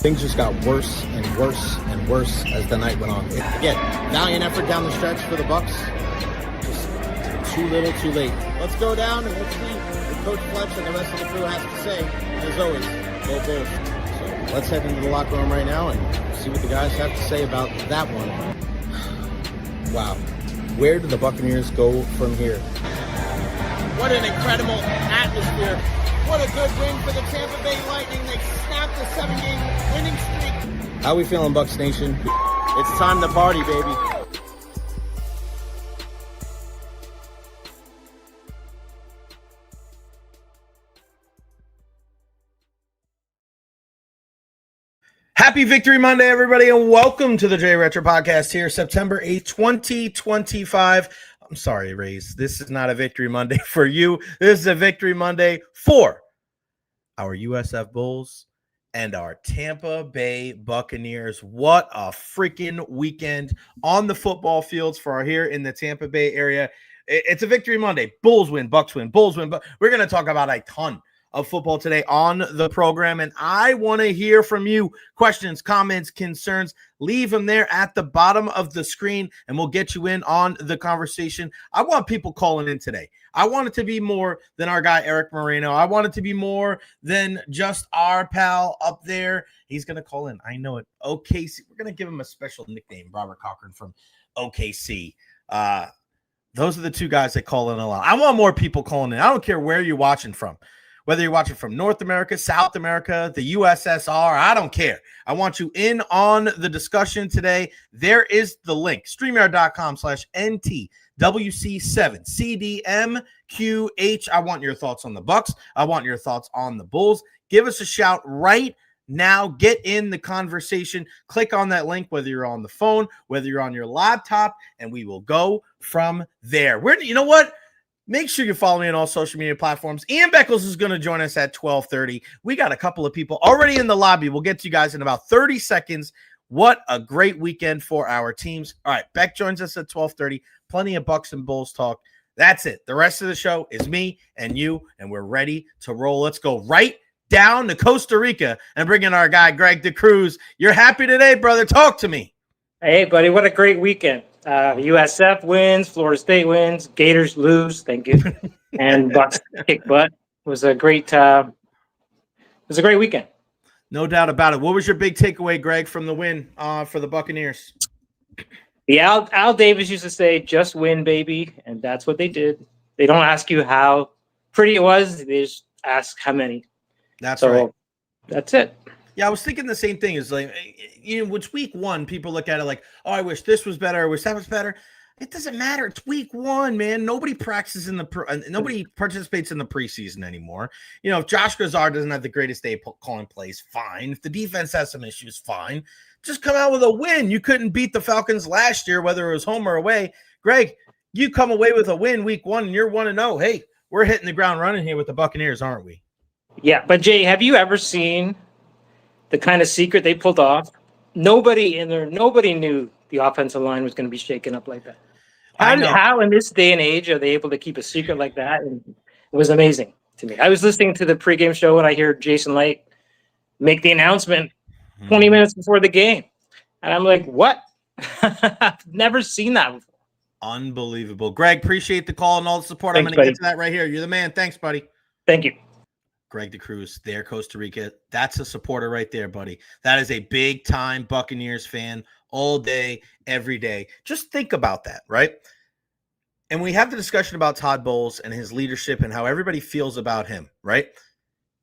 Things just got worse and worse and worse as the night went on. Again, valiant effort down the stretch for the Bucs. Just too little, too late. Let's go down and let's see what Coach Fletch and the rest of the crew has to say. As always, go Bulls. So let's head into the locker room right now and see what the guys have to say about that one. Wow. Where do the Buccaneers go from here? What an incredible atmosphere. What a good win for the Tampa Bay Lightning. They snapped a 7-game winning streak. How we feeling, Bucs Nation? It's time to party, baby. Happy Victory Monday, everybody, and welcome to the Recher podcast here, September 8th, 2025. I'm sorry, Rays. This is not a Victory Monday for you. This is a Victory Monday for our USF Bulls and our Tampa Bay Buccaneers. What a freaking weekend on the football fields for here in the Tampa Bay area. It's a Victory Monday. Bulls win, Bucs win, Bulls win. But we're going to talk about a ton of football today on the program, and I want to hear from you. Questions, comments, concerns, leave them there at the bottom of the screen, and we'll get you in on the conversation. I want people calling in today. I want it to be more than our guy Eric Moreno. I want it to be more than just our pal up there. He's going to call in. I know it. OKC. We're going to give him a special nickname, Robert Cochran from OKC. Those are the two guys that call in a lot. I want more people calling in. I don't care where you're watching from. Whether you're watching from North America, South America, the USSR, I don't care. I want you in on the discussion today. There is the link, StreamYard.com/NTWC7CDMQH. I want your thoughts on the Bucs. I want your thoughts on the Bulls. Give us a shout right now. Get in the conversation. Click on that link, whether you're on the phone, whether you're on your laptop, and we will go from there. You know what? Make sure you follow me on all social media platforms. Ian Beckles is going to join us at 12:30. We got a couple of people already in the lobby. We'll get to you guys in about 30 seconds. What a great weekend for our teams. All right, Beck joins us at 12:30. Plenty of Bucs and Bulls talk. That's it. The rest of the show is me and you, and we're ready to roll. Let's go right down to Costa Rica and bring in our guy, Greg DeCruz. You're happy today, brother. Talk to me. Hey, buddy. What a great weekend. USF wins, Florida State wins, Gators lose, thank you, and Bucs kick butt. It was a great weekend. No doubt about it. What was your big takeaway, Greg, from the win for the Buccaneers? Yeah, Al Davis used to say, "Just win, baby," and that's what they did. They don't ask you how pretty it was; they just ask how many. That's right. That's it. Yeah, I was thinking the same thing. It's like, it's week one. People look at it like, oh, I wish this was better. I wish that was better. It doesn't matter. It's week one, man. Nobody practices nobody participates in the preseason anymore. If Josh Gazar doesn't have the greatest day calling plays, fine. If the defense has some issues, fine. Just come out with a win. You couldn't beat the Falcons last year, whether it was home or away. Greg, you come away with a win week one, and you're 1-0. Hey, we're hitting the ground running here with the Buccaneers, aren't we? Yeah, but Jay, have you ever seen the kind of secret they pulled off? Nobody knew the offensive line was going to be shaken up like that. How in this day and age are they able to keep a secret like that? And it was amazing to me. I was listening to the pregame show and I hear Jason Light make the announcement 20 minutes before the game. And I'm like, what? I've never seen that before. Unbelievable. Greg, appreciate the call and all the support. Thanks, I'm going to get to that right here. You're the man. Thanks, buddy. Thank you. Greg DeCruz there, Costa Rica. That's a supporter right there, buddy. That is a big-time Buccaneers fan all day, every day. Just think about that, right? And we have the discussion about Todd Bowles and his leadership and how everybody feels about him, right?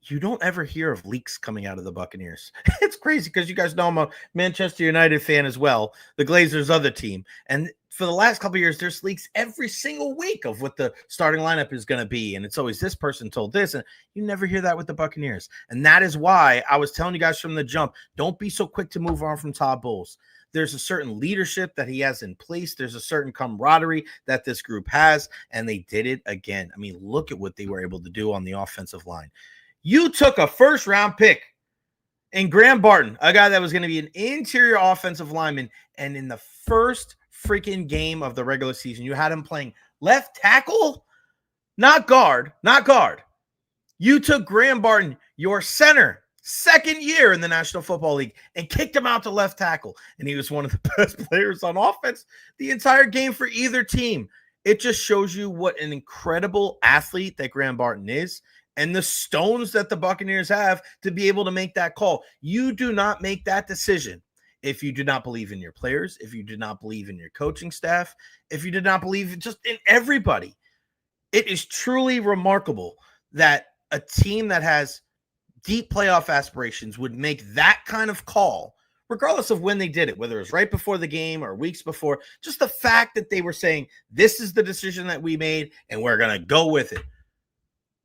You don't ever hear of leaks coming out of the Buccaneers. It's crazy because you guys know I'm a Manchester United fan as well, the Glazers' other team. And for the last couple of years, there's leaks every single week of what the starting lineup is going to be. And it's always this person told this. And you never hear that with the Buccaneers. And that is why I was telling you guys from the jump, don't be so quick to move on from Todd Bowles. There's a certain leadership that he has in place. There's a certain camaraderie that this group has. And they did it again. I mean, look at what they were able to do on the offensive line. You took a first-round pick in Graham Barton, a guy that was going to be an interior offensive lineman, and in the first freaking game of the regular season, you had him playing left tackle, not guard. You took Graham Barton, your center, second year in the National Football League, and kicked him out to left tackle. And he was one of the best players on offense the entire game for either team. It just shows you what an incredible athlete that Graham Barton is and the stones that the Buccaneers have to be able to make that call. You do not make that decision if you do not believe in your players, if you do not believe in your coaching staff, if you did not believe just in everybody. It is truly remarkable that a team that has deep playoff aspirations would make that kind of call, regardless of when they did it, whether it was right before the game or weeks before. Just the fact that they were saying, this is the decision that we made, and we're going to go with it.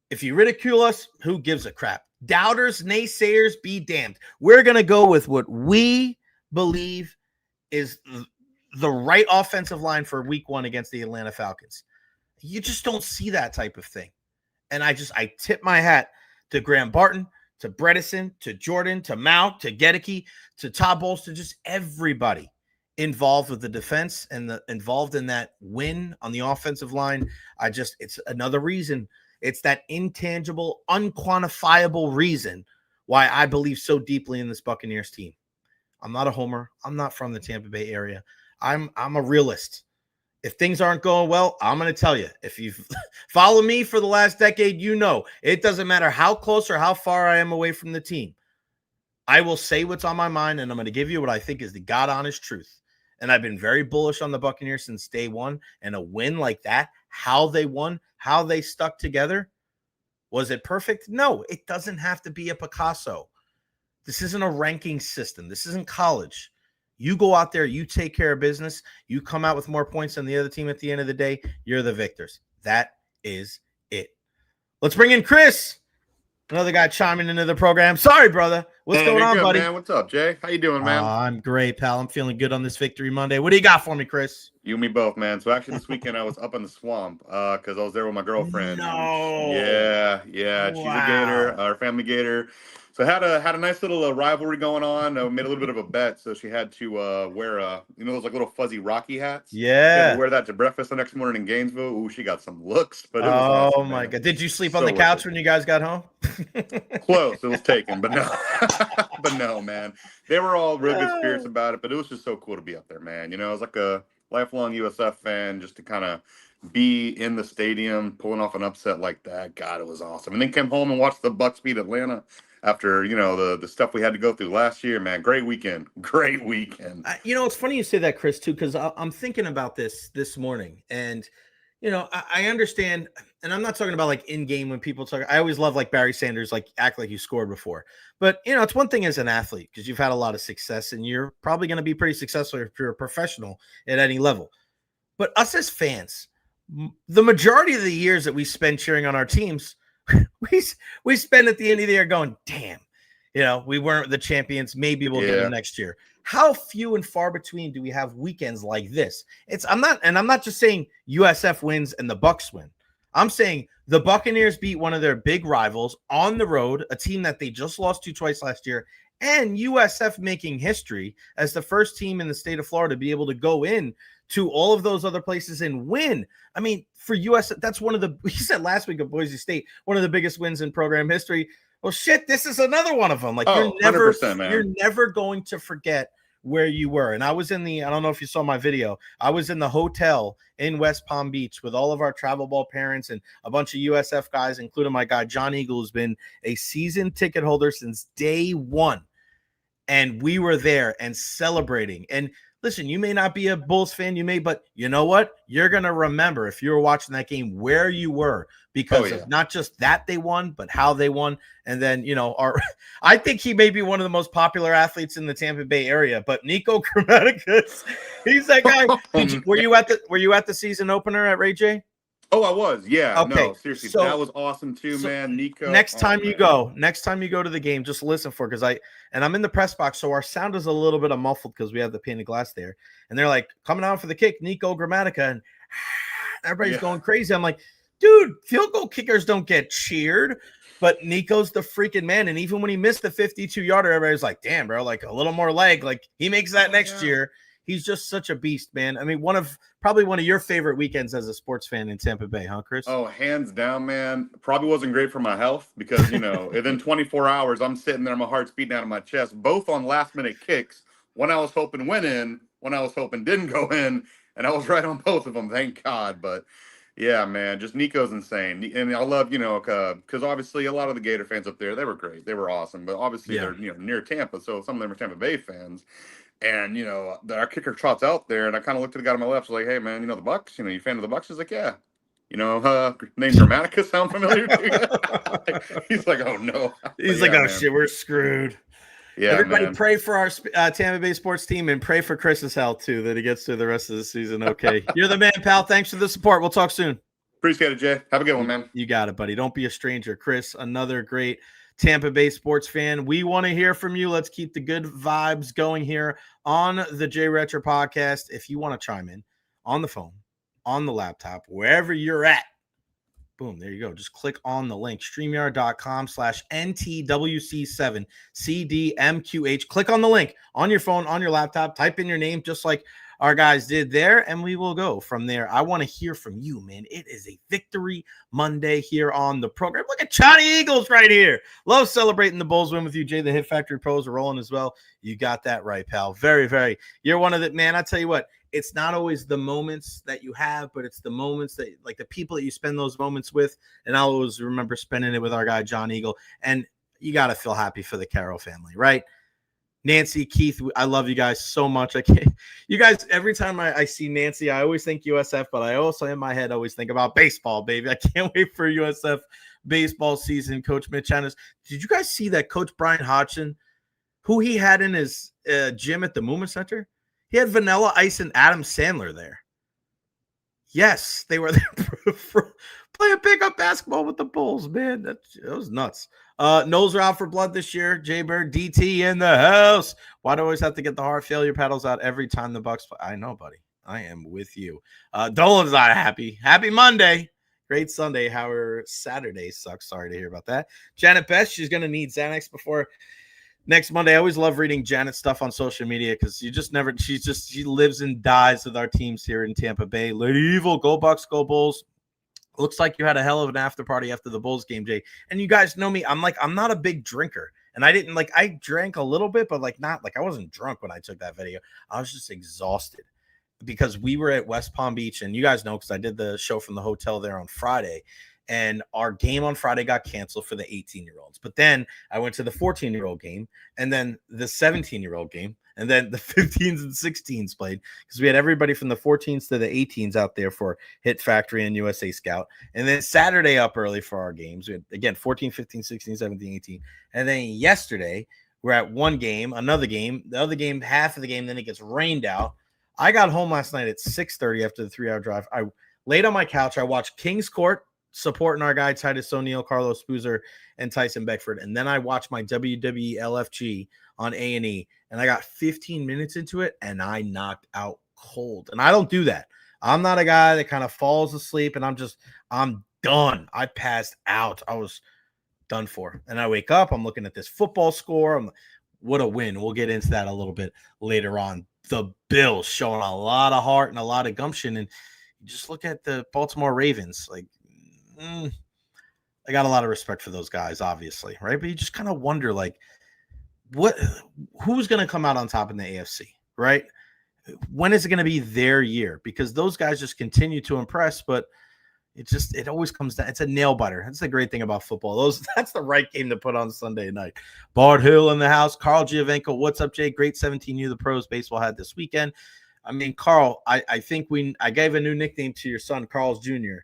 If you ridicule us, who gives a crap? Doubters, naysayers, be damned. We're going to go with what we believe is the right offensive line for week 1 against the Atlanta Falcons. You just don't see that type of thing. And I tip my hat to Graham Barton, to Bredesen, to Jordan, to Mount, to Gedeke, to Todd Bowles, to just everybody involved with the defense and involved in that win on the offensive line. It's another reason. It's that intangible, unquantifiable reason why I believe so deeply in this Buccaneers team. I'm not a homer. I'm not from the Tampa Bay area. I'm a realist. If things aren't going well, I'm going to tell you. If you follow me for the last decade, you know it doesn't matter how close or how far I am away from the team. I will say what's on my mind, and I'm going to give you what I think is the God-honest truth. And I've been very bullish on the Buccaneers since day one. And a win like that, how they won, how they stuck together, was it perfect? No, it doesn't have to be a Picasso. This isn't a ranking system. This isn't college. You go out there, you take care of business, you come out with more points than the other team at the end of the day, you're the victors. That is it. Let's bring in Chris, another guy chiming into the program. Sorry, brother. What's going on, good, buddy? Man. What's up, Jay? How you doing, man? I'm great, pal. I'm feeling good on this Victory Monday. What do you got for me, Chris? You and me both, man. So actually this weekend I was up in the swamp because I was there with my girlfriend. No. Yeah. She's a Gator, our family Gator. So had a nice little rivalry going on. Made a little bit of a bet, so she had to wear those like little fuzzy Rocky hats. Yeah. She had to wear that to breakfast the next morning in Gainesville. Ooh, she got some looks, but it was awesome, my man. God! Did you sleep on the couch when you guys got home? Close. It was taken, but no, but no, man. They were all real good spirits about it, but it was just so cool to be up there, man. You know, I was like a lifelong USF fan, just to kind of be in the stadium, pulling off an upset like that. God, it was awesome. And then came home and watched the Bucs beat Atlanta after, the stuff we had to go through last year, man. Great weekend. It's funny you say that, Chris, too, because I'm thinking about this morning. And, I understand, and I'm not talking about like in game when people talk. I always love like Barry Sanders, like act like you scored before. But, it's one thing as an athlete because you've had a lot of success and you're probably going to be pretty successful if you're a professional at any level. But us as fans, the majority of the years that we spend cheering on our teams, we spend at the end of the year going, damn, we weren't the champions. Maybe we'll get them next year. How few and far between do we have weekends like this? I'm not just saying USF wins and the Bucs win. I'm saying the Buccaneers beat one of their big rivals on the road, a team that they just lost to twice last year, and USF making history as the first team in the state of Florida to be able to go in to all of those other places and win. I mean, for USF, that's one of the, we said last week of Boise State, one of the biggest wins in program history. Well, shit, this is another one of them. Like you're never going to forget where you were. And I was I don't know if you saw my video. I was in the hotel in West Palm Beach with all of our travel ball parents and a bunch of USF guys, including my guy, John Eagle, who's been a season ticket holder since day one. And we were there and celebrating. And listen, you may not be a Bulls fan, but you know what? You're going to remember if you were watching that game where you were because of not just that they won, but how they won. And then, I think he may be one of the most popular athletes in the Tampa Bay area, but Nico Grammaticus, he's that guy. Were you at the season opener at Ray J? Oh, I was. Yeah. Okay. No, seriously. So, that was awesome too, man. Nico. Next time you go to the game, just listen for it because I'm in the press box, so our sound is a little bit muffled because we have the pane of glass there. And they're like, coming out for the kick, Nico Grammatica, and everybody's going crazy. I'm like, dude, field goal kickers don't get cheered, but Nico's the freaking man. And even when he missed the 52-yarder, everybody's like, damn, bro, like a little more leg. Like he makes that next year. He's just such a beast, man. I mean, probably one of your favorite weekends as a sports fan in Tampa Bay, huh, Chris? Oh, hands down, man. Probably wasn't great for my health because, within 24 hours, I'm sitting there, my heart's beating out of my chest, both on last-minute kicks. One I was hoping went in, one I was hoping didn't go in, and I was right on both of them, thank God. But, yeah, man, just Nico's insane. And I love, because obviously a lot of the Gator fans up there, they were great. They were awesome. But obviously they're, near Tampa, so some of them are Tampa Bay fans. And, our kicker trots out there, and I kind of looked at the guy on my left, was like, hey, man, the Bucs? You fan of the Bucs? He's like, yeah. Name Dramatica sound familiar to you? He's like, oh, no. He's like, oh, shit, we're screwed. Yeah, everybody pray for our Tampa Bay sports team and pray for Chris's health, too, that he gets through the rest of the season okay. You're the man, pal. Thanks for the support. We'll talk soon. Appreciate it, Jay. Have a good one, man. You got it, buddy. Don't be a stranger. Chris, another great Tampa Bay sports fan. We want to hear from you. Let's keep the good vibes going here on the Jay Recher podcast. If you want to chime in on the phone, on the laptop, wherever you're at, boom, there you go. Just click on the link, StreamYard.com/NTWC7CDMQH. Click on the link on your phone, on your laptop, type in your name, just like our guys did there, and we will go from there. I want to hear from you, man. It is a Victory Monday here on the program. Look at Johnny Eagles right here. Love celebrating the Bulls win with you, Jay. The Hit Factory pros are rolling as well. You got that right, pal. Very, very. You're one of the, man, I tell you what, it's not always the moments that you have, but it's the moments that, like the people that you spend those moments with. And I'll always remember spending it with our guy, John Eagle. And you got to feel happy for the Carroll family, right? Nancy, Keith, I love you guys so much. You guys, every time I see Nancy, I always think USF, but I also in my head always think about baseball, baby. I can't wait for USF baseball season. Coach Mitch Ennis. Did you guys see that Coach Brian Hodgson, who he had in his gym at the Movement Center? He had Vanilla Ice and Adam Sandler there. Yes, they were there playing pickup basketball with the Bulls, man. That was nuts. Nose are out for blood this year. Jay Bird, DT in the house. Why do I always have to get the heart failure paddles out every time the Bucs play? I know, buddy. I am with you. Dolan's not happy. Happy Monday. Great Sunday. However, Saturday sucks. Sorry to hear about that. Janet Best, she's going to need Xanax before next Monday. I always love reading Janet's stuff on social media because she lives and dies with our teams here in Tampa Bay. Lady Evil, go Bucs, go Bulls. Looks like you had a hell of an after party after the Bulls game, Jay. And you guys know me. I'm not a big drinker. And I drank a little bit, but I wasn't drunk when I took that video. I was just exhausted because we were at West Palm Beach. And you guys know, because I did the show from the hotel there on Friday. And our game on Friday got canceled for the 18-year-olds. But then I went to the 14-year-old game and then the 17-year-old game. And then the 15s and 16s played because we had everybody from the 14s to the 18s out there for Hit Factory and USA Scout. And then Saturday up early for our games. We had, again, 14, 15, 16, 17, 18. And then yesterday, we're at one game, another game, the other game, half of the game, then it gets rained out. I got home last night at 6:30 after the 3-hour drive. I laid on my couch. I watched King's Court, supporting our guy Titus O'Neil, Carlos Boozer, and Tyson Beckford. And then I watched my WWE LFG on A&E, and I got 15 minutes into it, and I knocked out cold. And I don't do that. I'm not a guy that kind of falls asleep, and I'm done. I passed out. I was done for. And I wake up, I'm looking at this football score. What a win. We'll get into that a little bit later on. The Bills showing a lot of heart and a lot of gumption. And you just look at the Baltimore Ravens, I got a lot of respect for those guys, obviously, right? But you just kind of wonder, who's going to come out on top in the AFC, right? When is it going to be their year? Because those guys just continue to impress, but it always comes down. It's a nail biter. That's the great thing about football. That's the right game to put on Sunday night. Bart Hill in the house. Carl Giovenco, what's up, Jay? Great 17U the pros baseball had this weekend. I mean, Carl, I think I gave a new nickname to your son, Carl's Jr.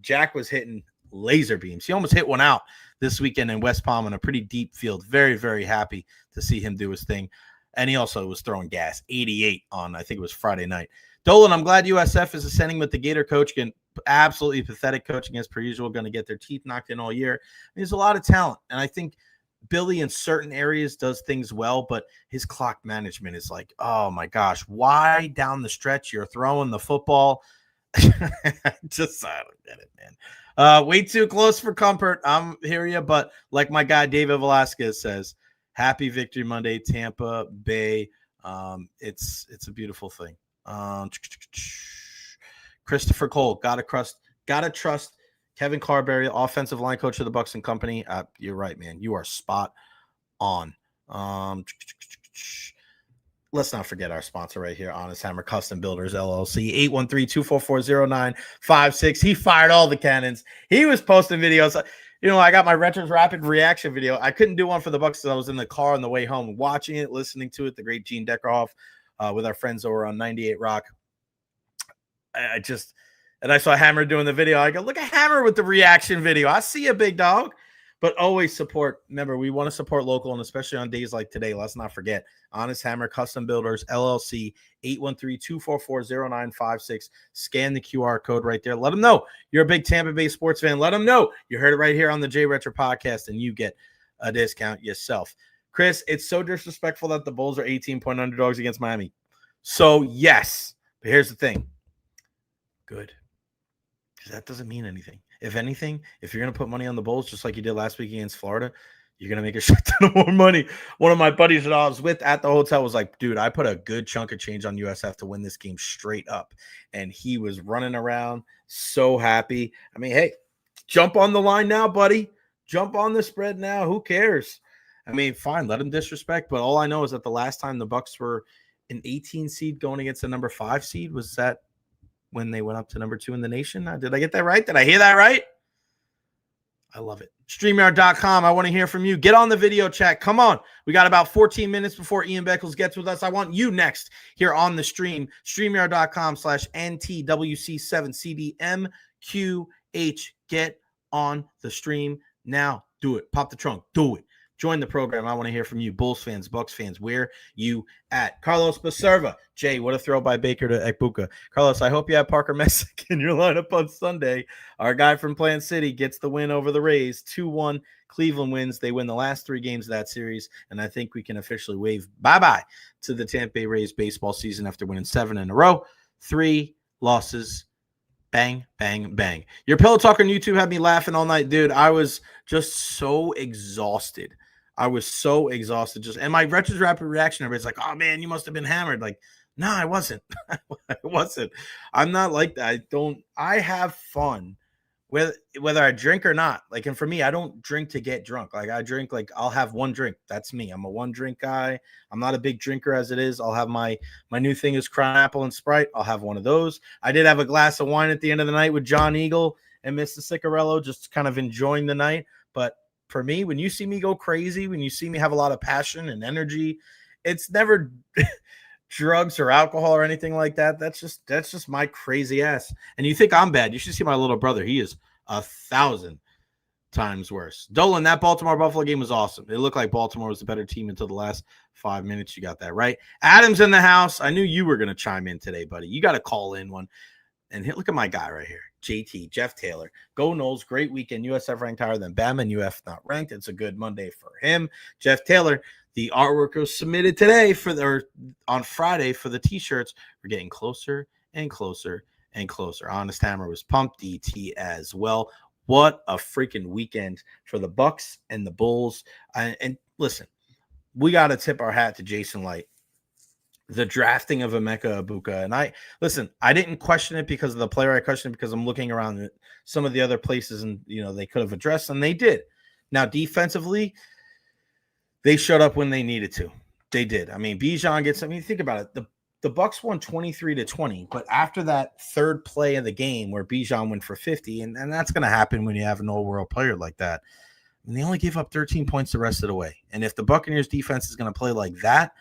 Jack was hitting laser beams. He almost hit one out this weekend in West Palm in a pretty deep field. Very, very happy to see him do his thing. And he also was throwing gas. 88 on, I think it was Friday night. Dolan, I'm glad USF is ascending with the Gator coach. Again, absolutely pathetic coaching as per usual. Going to get their teeth knocked in all year. There's a lot of talent. And I think Billy in certain areas does things well, but his clock management is like, oh my gosh, why down the stretch you're throwing the football? I don't get it, man. Way too close for comfort. I'm hear you, but like my guy David Velasquez says, happy Victory Monday, Tampa Bay. It's a beautiful thing. Christopher Cole, gotta trust Kevin Carberry, offensive line coach of the Bucs and company. You're right, man. You are spot on. Let's not forget our sponsor right here, Honest Hammer Custom Builders, LLC, 813-244-0956. He fired all the cannons. He was posting videos. I got my Recher's Rapid Reaction video. I couldn't do one for the Bucs because I was in the car on the way home, watching it, listening to it, the great Gene Deckerhoff with our friends over on 98 Rock. I saw Hammer doing the video. I go, look at Hammer with the reaction video. I see you, big dog. But always support. Remember, we want to support local, and especially on days like today, let's not forget. Honest Hammer Custom Builders, LLC, 813-244-0956. Scan the QR code right there. Let them know you're a big Tampa Bay sports fan. Let them know you heard it right here on the J Recher podcast, and you get a discount yourself. Chris, it's so disrespectful that the Bulls are 18-point underdogs against Miami. So, yes. But here's the thing. Good. Because that doesn't mean anything. If anything, if you're going to put money on the Bulls, just like you did last week against Florida, you're going to make a shit ton of more money. One of my buddies that I was with at the hotel was like, dude, I put a good chunk of change on USF to win this game straight up. And he was running around so happy. I mean, hey, jump on the line now, buddy. Jump on the spread now. Who cares? I mean, fine, let him disrespect. But all I know is that the last time the Bucs were an 18 seed going against a number 5 seed was that when they went up to number 2 in the nation. Did I get that right? Did I hear that right? I love it. StreamYard.com. I want to hear from you. Get on the video chat. Come on. We got about 14 minutes before Ian Beckles gets with us. I want you next here on the stream. StreamYard.com/NTWC7CDMQH. Get on the stream now. Do it. Pop the trunk. Do it. Join the program. I want to hear from you, Bulls fans, Bucs fans. Where you at? Carlos Baserva. Jay, what a throw by Baker to Ekbuka. Carlos, I hope you have Parker Messick in your lineup on Sunday. Our guy from Plant City gets the win over the Rays. 2-1. Cleveland wins. They win the last 3 games of that series, and I think we can officially wave bye-bye to the Tampa Bay Rays baseball season after winning 7 in a row. 3 losses. Bang, bang, bang. Your Pillow Talk on YouTube had me laughing all night, dude. I was just so exhausted. And my Recher's Rapid Reaction, everybody's like, oh, man, you must have been hammered. Like, no, I wasn't. I wasn't. I'm not like that. I have fun whether I drink or not. Like, and for me, I don't drink to get drunk. Like, I drink, like, I'll have one drink. That's me. I'm a one drink guy. I'm not a big drinker as it is. I'll have my new thing is Crown Apple and Sprite. I'll have one of those. I did have a glass of wine at the end of the night with John Eagle and Mr. Ciccarello, just kind of enjoying the night. But for me, when you see me go crazy, when you see me have a lot of passion and energy, it's never drugs or alcohol or anything like that. That's just my crazy ass. And you think I'm bad. You should see my little brother. He is 1,000 times worse. Dolan, that Baltimore-Buffalo game was awesome. It looked like Baltimore was the better team until the last 5 minutes. You got that right. Adam's in the house. I knew you were going to chime in today, buddy. You got to call in one. And look at my guy right here, JT, Jeff Taylor. Go Knowles, great weekend. USF ranked higher than Bama, and UF not ranked. It's a good Monday for him. Jeff Taylor, the artwork was submitted today on Friday for the T-shirts. We're getting closer and closer and closer. Honest Hammer was pumped. DT as well. What a freaking weekend for the Bucs and the Bulls. And listen, we got to tip our hat to Jason Light. The drafting of Emeka Egbuka. And I didn't question it because of the player. I questioned it because I'm looking around at some of the other places and, they could have addressed, and they did. Now, defensively, they showed up when they needed to. They did. I mean, Bijan think about it. The Bucs won 23-20, but after that third play of the game where Bijan went for 50, and that's going to happen when you have an all-world player like that, and they only gave up 13 points the rest of the way. And if the Buccaneers defense is going to play like that,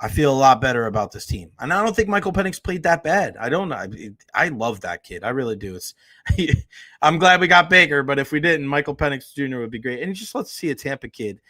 I feel a lot better about this team. And I don't think Michael Penix played that bad. I don't know. I love that kid. I really do. I'm glad we got Baker, but if we didn't, Michael Penix Jr. would be great. And just let's see a Tampa kid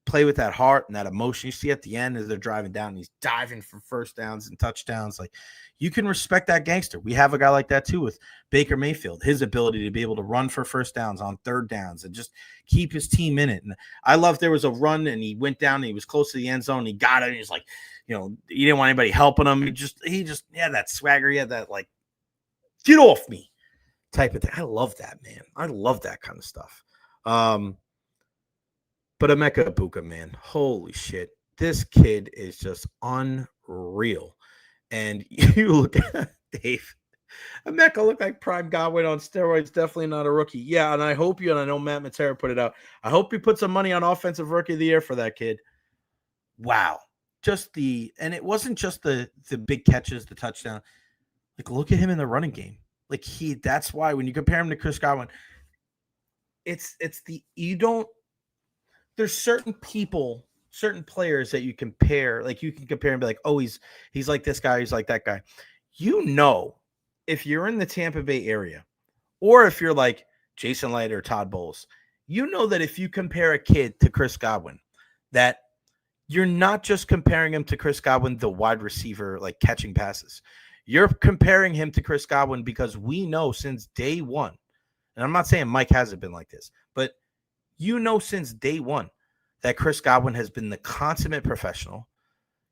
play with that heart and that emotion. You see at the end as they're driving down, he's diving for first downs and touchdowns. Like, you can respect that gangster. We have a guy like that too with Baker Mayfield, his ability to be able to run for first downs on third downs and just keep his team in it. And I love there was a run and he went down and he was close to the end zone. He got it. And he's like, he didn't want anybody helping him. He just had that swagger. He had that, like, get off me type of thing. I love that, man. I love that kind of stuff. But Emeka Egbuka, man, holy shit. This kid is just unreal. And you look at Dave. Emeka looked like Prime Godwin on steroids. Definitely not a rookie. Yeah, and I hope you, and I know Matt Matera put it out, I hope you put some money on offensive rookie of the year for that kid. Wow. And it wasn't just the big catches, the touchdown. Like, look at him in the running game. Like, that's why when you compare him to Chris Godwin, there's certain people, certain players that you compare, like you can compare and be like, oh, he's like this guy, he's like that guy. If you're in the Tampa Bay area, or if you're like Jason Light or Todd Bowles, you know that if you compare a kid to Chris Godwin, that you're not just comparing him to Chris Godwin, the wide receiver, like catching passes. You're comparing him to Chris Godwin because we know since day one, and I'm not saying Mike hasn't been like this, but since day one that Chris Godwin has been the consummate professional.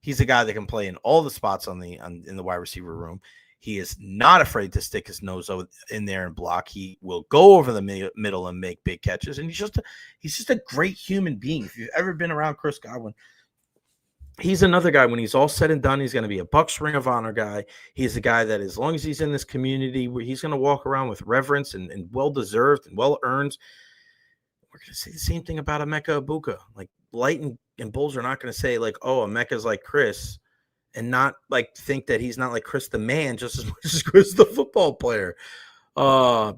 He's a guy that can play in all the spots in the wide receiver room. He is not afraid to stick his nose in there and block. He will go over the middle and make big catches. And he's just a great human being. If you've ever been around Chris Godwin, he's another guy. When he's all said and done, he's going to be a Bucs Ring of Honor guy. He's a guy that as long as he's in this community, he's going to walk around with reverence and well-deserved and well-earned. We're going to say the same thing about Emeka Egbuka. Like, Light and Bulls are not going to say, like, oh, Emeka's like Chris, and not like think that he's not like Chris the man just as much as Chris the football player.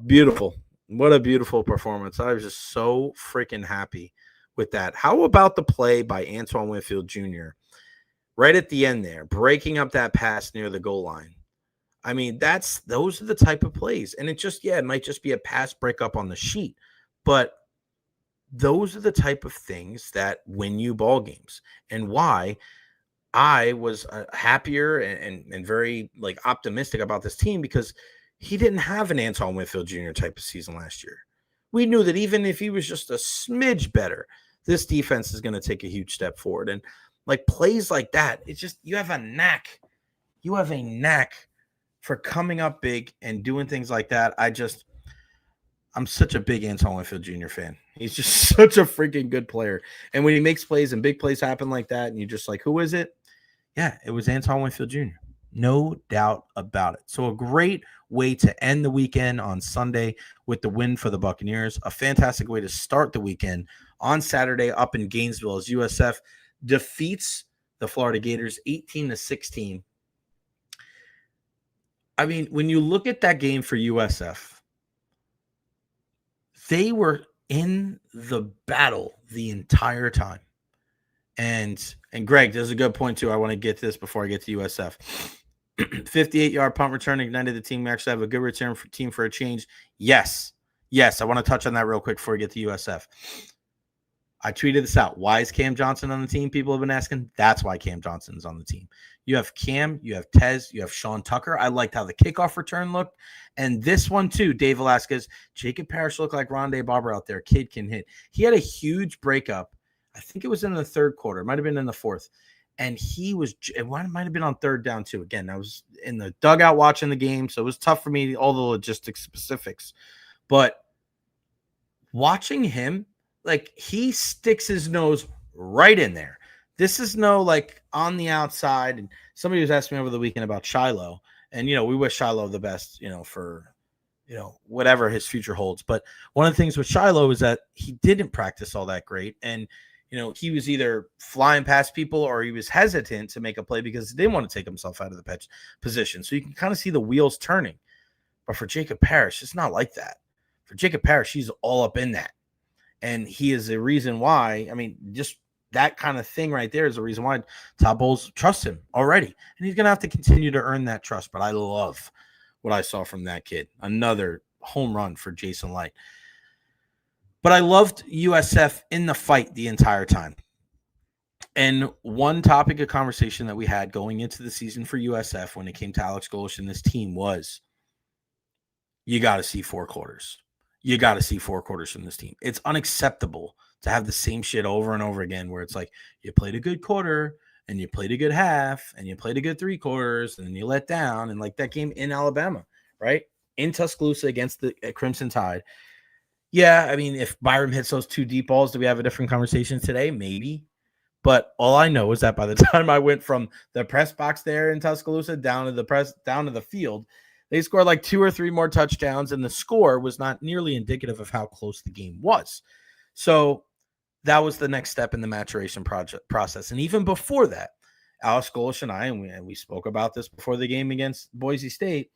Beautiful. What a beautiful performance. I was just so freaking happy with that. How about the play by Antoine Winfield Jr. right at the end there, breaking up that pass near the goal line? I mean, those are the type of plays. And it might just be a pass breakup on the sheet, but those are the type of things that win you ball games, and why I was happier and very like optimistic about this team, because he didn't have an Antoine Winfield Jr. type of season last year. We knew that even if he was just a smidge better, this defense is going to take a huge step forward. And like plays like that, it's just, you have a knack. You have a knack for coming up big and doing things like that. I'm such a big Antoine Winfield Jr. fan. He's just such a freaking good player. And when he makes plays and big plays happen like that, and you're just like, who is it? Yeah, it was Antoine Winfield Jr. No doubt about it. So a great way to end the weekend on Sunday with the win for the Buccaneers. A fantastic way to start the weekend on Saturday up in Gainesville as USF defeats the Florida Gators 18-16. I mean, when you look at that game for USF, they were in the battle the entire time. And Greg, there's a good point too. I want to get to this before I get to USF. 58-yard punt return ignited the team. We actually have a good return for team for a change. Yes. I want to touch on that real quick before we get to USF. I tweeted this out. Why is Cam Johnson on the team? People have been asking. That's why Cam Johnson is on the team. You have Cam, you have Tez, you have Sean Tucker. I liked how the kickoff return looked. And this one too, Dave Velasquez, Jacob Parrish looked like Rondé Barber out there. Kid can hit. He had a huge breakup. I think it was in the third quarter. It might have been in the fourth. And it might have been on third down too. Again, I was in the dugout watching the game, so it was tough for me, all the logistics specifics. But watching him, like, he sticks his nose right in there. This is no like on the outside. And somebody was asking me over the weekend about Shiloh. And, we wish Shiloh the best, for, whatever his future holds. But one of the things with Shiloh is that he didn't practice all that great. And, he was either flying past people or he was hesitant to make a play because he didn't want to take himself out of the position. So you can kind of see the wheels turning. But for Jacob Parrish, it's not like that. For Jacob Parrish, he's all up in that. And he is the reason why, just that kind of thing right there is the reason why Todd Bowles trusts him already. And he's going to have to continue to earn that trust. But I love what I saw from that kid. Another home run for Jason Light. But I loved USF in the fight the entire time. And one topic of conversation that we had going into the season for USF when it came to Alex Golesh and this team was, you got to see 4 quarters. You got to see 4 quarters from this team. It's unacceptable to have the same shit over and over again where it's like you played a good quarter and you played a good half and you played a good 3 quarters and then you let down. And like that game in Alabama, right? In Tuscaloosa against the Crimson Tide. Yeah, if Byram hits those 2 deep balls, do we have a different conversation today? Maybe. But all I know is that by the time I went from the press box there in Tuscaloosa down to the field, they scored like 2 or 3 more touchdowns, and the score was not nearly indicative of how close the game was. So that was the next step in the maturation process. And even before that, Alex Golesh and we spoke about this before the game against Boise State.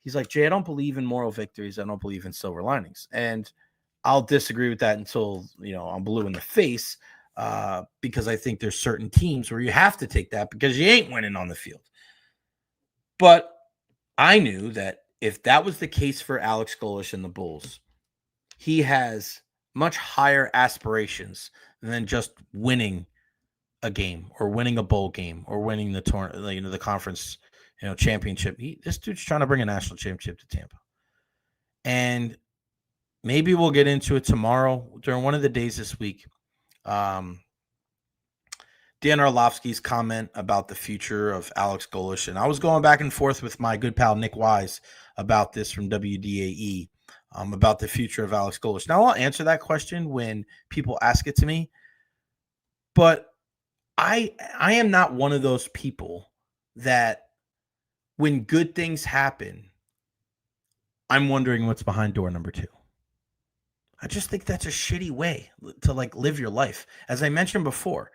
He's like, Jay, I don't believe in moral victories. I don't believe in silver linings. And I'll disagree with that until, I'm blue in the face, because I think there's certain teams where you have to take that because you ain't winning on the field. But I knew that if that was the case for Alex Golesh and the Bulls, he has much higher aspirations than just winning a game or winning a bowl game or winning the tournament, the conference, championship. This dude's trying to bring a national championship to Tampa. And maybe we'll get into it tomorrow during one of the days this week. Dan Orlovsky's comment about the future of Alex Golesh. And I was going back and forth with my good pal Nick Wise about this from WDAE, about the future of Alex Golesh. Now, I'll answer that question when people ask it to me. But I am not one of those people that when good things happen, I'm wondering what's behind door number 2. I just think that's a shitty way to live your life. As I mentioned before,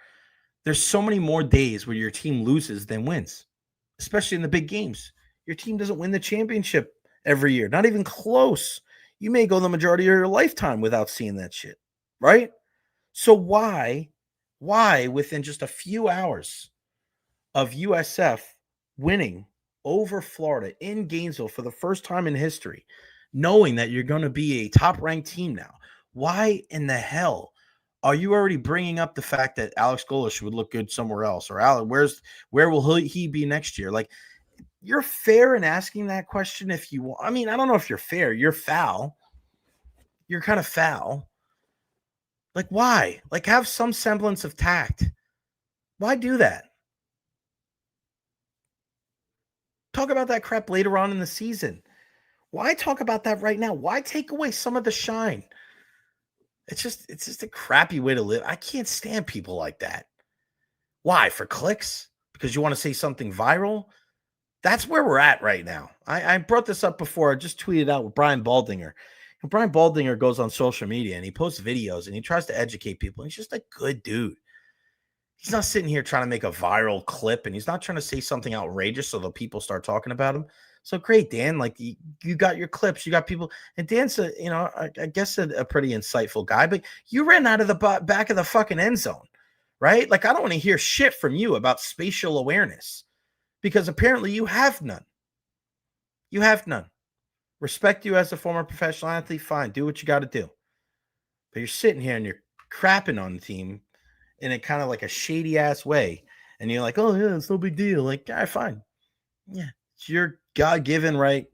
there's so many more days where your team loses than wins, especially in the big games. Your team doesn't win the championship every year, not even close. You may go the majority of your lifetime without seeing that shit, right? So why within just a few hours of USF winning over Florida in Gainesville for the first time in history, knowing that you're going to be a top-ranked team now, why in the hell are you already bringing up the fact that Alex Golesh would look good somewhere else? Or where will he be next year? You're fair in asking that question if you want. I mean, I don't know if you're fair. You're foul. You're kind of foul. Why? Have some semblance of tact. Why do that? Talk about that crap later on in the season. Why talk about that right now? Why take away some of the shine? It's just a crappy way to live. I can't stand people like that. Why? For clicks? Because you want to say something viral? That's where we're at right now. I brought this up before. I just tweeted out with Brian Baldinger. And Brian Baldinger goes on social media and he posts videos and he tries to educate people. He's just a good dude. He's not sitting here trying to make a viral clip, and he's not trying to say something outrageous so the people start talking about him. So great, Dan. You got your clips, you got people, and Dan's I guess a pretty insightful guy, but you ran out of the back of the fucking end zone, right? I don't want to hear shit from you about spatial awareness because apparently you have none. You have none. Respect you as a former professional athlete. Fine, do what you got to do. But you're sitting here and you're crapping on the team in a kind of a shady ass way. And you're like, oh yeah, it's no big deal. All right, fine. Yeah. It's your God-given right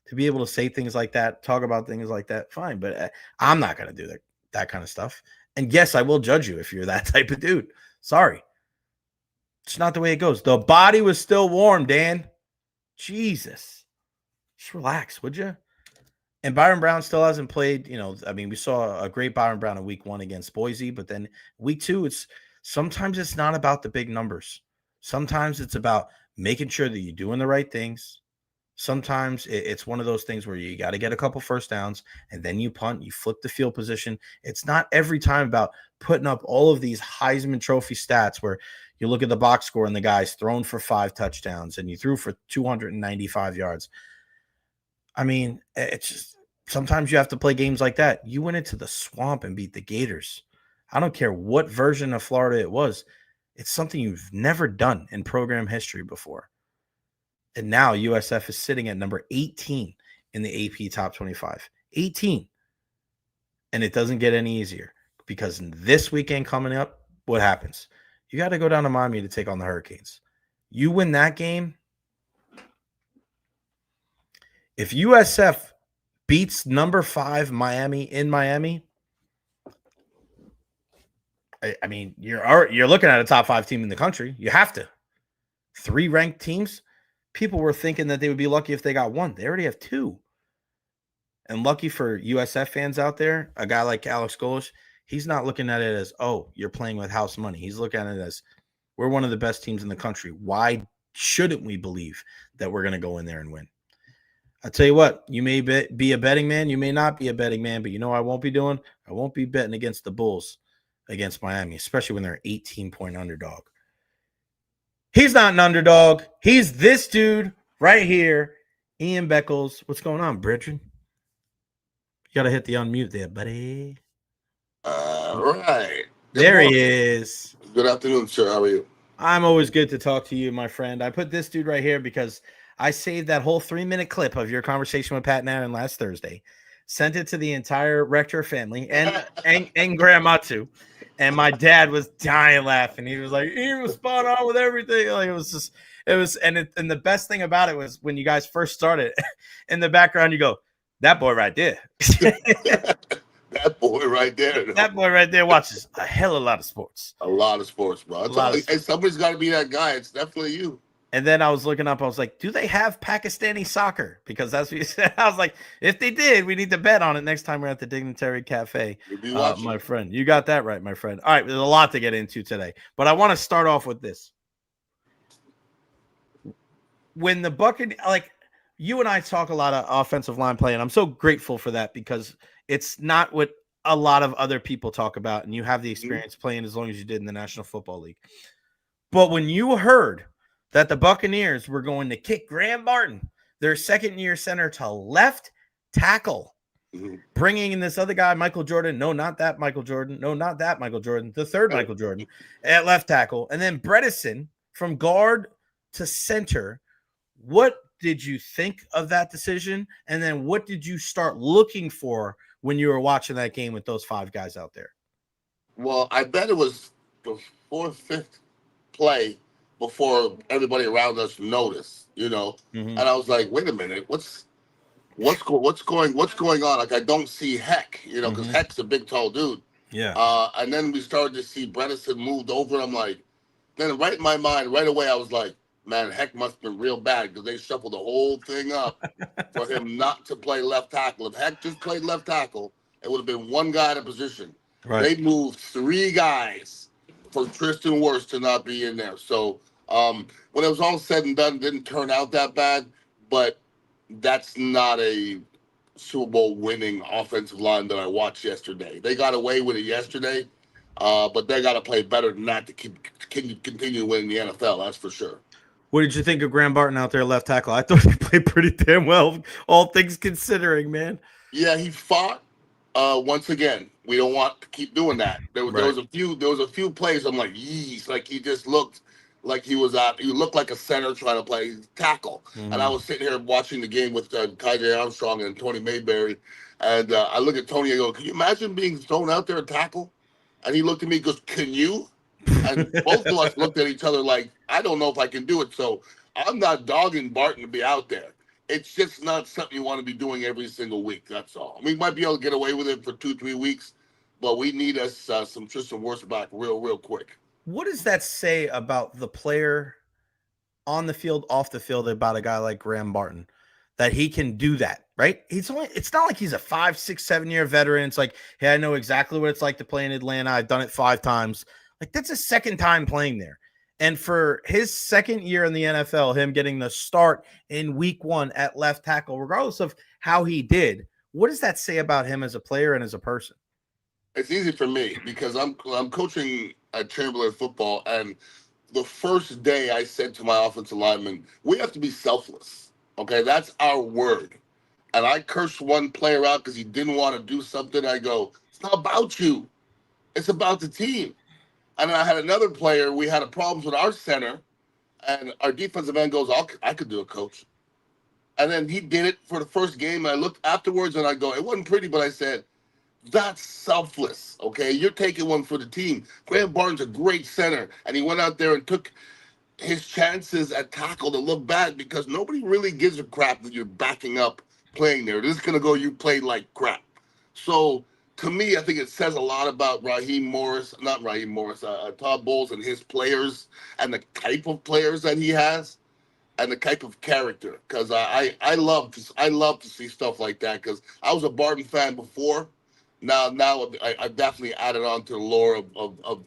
to be able to say things like that, talk about things like that. Fine. But I'm not going to do that kind of stuff. And yes, I will judge you if you're that type of dude. Sorry. It's not the way it goes. The body was still warm, Dan. Jesus. Just relax, would you? And Byron Brown still hasn't played. We saw a great Byron Brown in week 1 against Boise, but then week 2, sometimes it's not about the big numbers. Sometimes it's about making sure that you're doing the right things. Sometimes it's one of those things where you got to get a couple first downs and then you punt, you flip the field position. It's not every time about putting up all of these Heisman Trophy stats where you look at the box score and the guy's thrown for 5 touchdowns and you threw for 295 yards. I mean, it's just sometimes you have to play games like that. You went into the swamp and beat the Gators. I don't care what version of Florida it was. It's something you've never done in program history before. And now USF is sitting at number 18 in the AP Top 25. 18. And it doesn't get any easier because this weekend coming up, what happens? You got to go down to Miami to take on the Hurricanes. You win that game. If USF beats number 5 Miami in Miami, I mean, you're looking at a top 5 team in the country. You have to. 3 ranked teams. People were thinking that they would be lucky if they got 1. They already have 2. And lucky for USF fans out there, a guy like Alex Golesh, He's not looking at it as, oh, you're playing with house money. He's looking at it as, we're one of the best teams in the country. Why shouldn't we believe that we're going to go in there and win? I'll tell you what, you may be a betting man. You may not be a betting man, but you know what I won't be doing? I won't be betting against the Bulls against Miami, especially when they're an 18-point underdog. He's not an underdog. He's this dude right here, Ian Beckles. What's going on, Bridget? You got to hit the unmute there, buddy. All right. There he is. Good afternoon, sir. How are you? I'm always good to talk to you, my friend. I put this dude right here because I saved that whole 3-minute clip of your conversation with Pat and Aaron last Thursday, sent it to the entire Recher family and grandma too. And my dad was dying laughing. He was like, he was spot on with everything. Like and the best thing about it was when you guys first started, in the background, you go, that boy right there. That boy right there. That boy right there watches a hell of a lot of sports. A lot of sports, bro. Hey, somebody's got to be that guy. It's definitely you. And then I was looking up. I was like, do they have Pakistani soccer? Because that's what you said. I was like, if they did, we need to bet on it next time we're at the Dignitary Cafe. My friend. You got that right, my friend. All right, there's a lot to get into today. But I want to start off with this. When the Buccaneers, like, you and I talk a lot of offensive line play, and I'm so grateful for that because it's not what a lot of other people talk about, and you have the experience playing as long as you did in the National Football League. But when you heard that the Buccaneers were going to kick Graham Barton, their second-year center, to left tackle, bringing in this other guy, Michael Jordan. No, not that Michael Jordan. No, not that Michael Jordan. The third Michael Jordan at left tackle. And then Bredesen from guard to center. What did you think of that decision? And then what did you start looking for when you were watching that game with those 5 guys out there? Well, I bet it was the 4th, 5th play before everybody around us noticed, And I was like, wait a minute, what's going on? Like, I don't see Heck, because Heck's a big, tall dude. Yeah. And then we started to see Bredesen moved over. I'm like, then right in my mind, right away, I was like, man, Heck must have been real bad because they shuffled the whole thing up for him not to play left tackle. If Heck just played left tackle, it would have been one guy in a position. Right. They moved 3 guys for Tristan Wirfs to not be in there. So when it was all said and done, it didn't turn out that bad, but that's not a Super Bowl winning offensive line that I watched yesterday. They got away with it yesterday, but they got to play better than that to continue winning the NFL, that's for sure. What did you think of Graham Barton out there left tackle? I thought he played pretty damn well, all things considering, man. Yeah, he fought. Once again, we don't want to keep doing that. There was a few plays I'm like, yeesh, like he just looked like he looked like a center trying to play tackle. And I was sitting here watching the game with KJ Armstrong and Tony Mayberry, and I look at Tony and go, can you imagine being thrown out there and tackle? And he looked at me and goes, can you? And both of us looked at each other like, I don't know if I can do it. So I'm not dogging Barton to be out there. It's just not something you want to be doing every single week. That's all. We might be able to get away with it for 2-3 weeks, but we need us some Tristan Wirfs back real quick. What does that say about the player on the field, off the field, about a guy like Graham Barton, that he can do that, right? It's not like he's a 5, 6, 7-year veteran. It's like, hey, I know exactly what it's like to play in Atlanta. I've done it 5 times. Like, that's his second time playing there. And for his second year in the NFL, him getting the start in week 1 at left tackle, regardless of how he did, what does that say about him as a player and as a person? It's easy for me because I'm coaching at Chamberlain football, and the first day I said to my offensive lineman, we have to be selfless. Okay, that's our word. And I cursed one player out because he didn't want to do something. I go, it's not about you. It's about the team. And then I had another player. We had a problems with our center, and our defensive end goes, I could do it, coach. And then he did it for the first game. And I looked afterwards, and I go, it wasn't pretty, but I said, that's selfless, okay? You're taking one for the team. Graham Barton's a great center, and he went out there and took his chances at tackle to look bad because nobody really gives a crap that you're backing up playing there. This is going to go, you played like crap. So, to me, I think it says a lot about Todd Bowles and his players and the type of players that he has and the type of character. Because I love to see stuff like that because I was a Barton fan before, Now I definitely added on to the lore of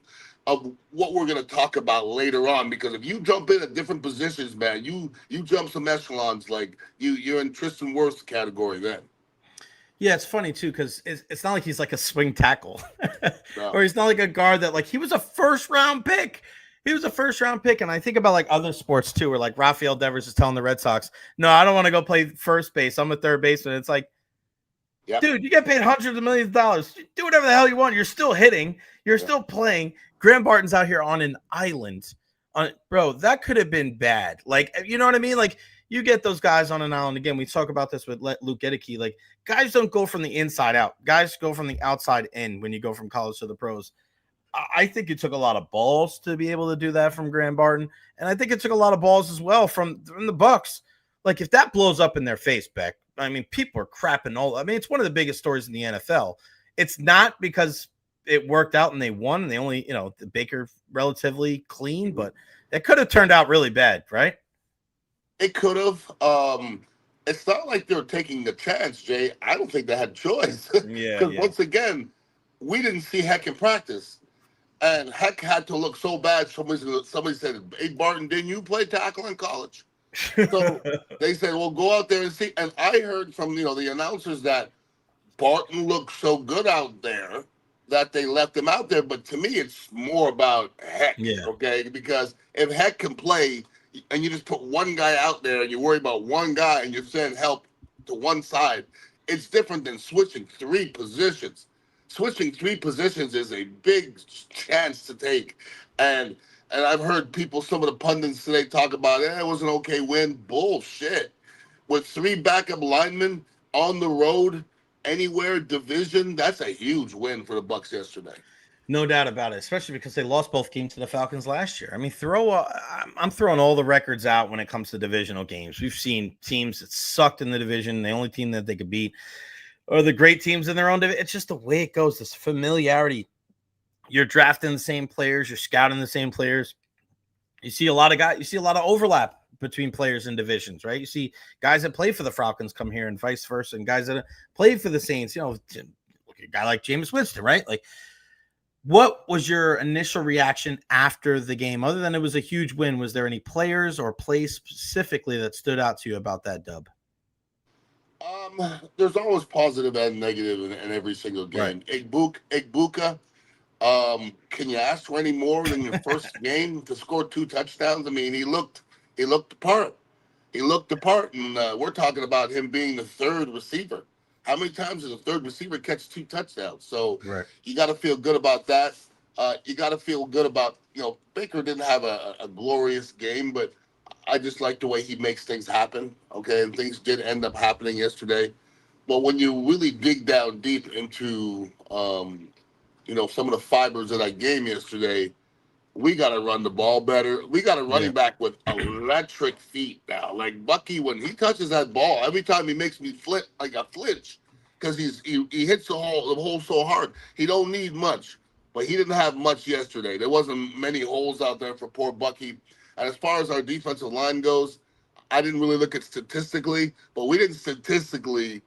what we're going to talk about later on, because if you jump in at different positions, man, you jump some echelons. Like you're in Tristan Wirfs category then. Yeah, it's funny too, because it's not like he's like a swing tackle No. or he's not like a guard that like he was a first round pick. He was a first round pick. And I think about like other sports too, where like Rafael Devers is telling the Red Sox, no, I don't want to go play first base. I'm a third baseman. It's like, Yep. dude, you get paid hundreds of millions of dollars. Do whatever the hell you want. You're still hitting. You're still playing. Graham Barton's out here on an island. Bro, that could have been bad. Like, you know what I mean? Like, you get those guys on an island. Again, we talk about this with Luke Gedeke. Like, guys don't go from the inside out. Guys go from the outside in when you go from college to the pros. I think it took a lot of balls to be able to do that from Graham Barton. And I think it took a lot of balls as well from the Bucs. Like, if that blows up in their face, Beck, I mean, people are crapping all. I mean, it's one of the biggest stories in the NFL. It's not because it worked out and they won. And they only, the Baker relatively clean, but it could have turned out really bad, right? It could have. It's not like they're taking the chance, Jay. I don't think they had a choice. Because once again, we didn't see Heck in practice. And Heck had to look so bad. Somebody said, hey, Barton, didn't you play tackle in college? So they said, well, go out there and see. And I heard from, the announcers that Barton looked so good out there that they left him out there. But to me, it's more about Heck, okay? Because if Heck can play and you just put one guy out there and you worry about one guy and you send help to one side, it's different than switching three positions. Switching three positions is a big chance to take. And I've heard some of the pundits today talk about it was an okay win. Bullshit. With three backup linemen on the road, anywhere, division, that's a huge win for the Bucs yesterday. No doubt about it, especially because they lost both games to the Falcons last year. I mean, I'm throwing all the records out when it comes to divisional games. We've seen teams that sucked in the division. The only team that they could beat are the great teams in their own division. It's just the way it goes, this familiarity. You're drafting the same players. You're scouting the same players. You see a lot of overlap between players and divisions, right? You see guys that play for the Falcons come here and vice versa, and guys that play for the Saints, look at a guy like Jameis Winston, right? Like, what was your initial reaction after the game? Other than it was a huge win, was there any players or plays specifically that stood out to you about that dub? There's always positive and negative in every single game. Right. Egbuka, can you ask for any more than your first game to score 2 touchdowns? I mean, he looked the part. He looked the part, and we're talking about him being the third receiver. How many times does a third receiver catch 2 touchdowns? So you got to feel good about that. You got to feel good about, Baker didn't have a glorious game, but I just like the way he makes things happen, okay? And things did end up happening yesterday. But when you really dig down deep into, some of the fibers of that game yesterday, we got to run the ball better. We got a running back with electric feet now. Like Bucky, when he touches that ball, every time he makes me flinch, because he hits the hole so hard. He don't need much, but he didn't have much yesterday. There wasn't many holes out there for poor Bucky. And as far as our defensive line goes, I didn't really look at statistically, but we didn't statistically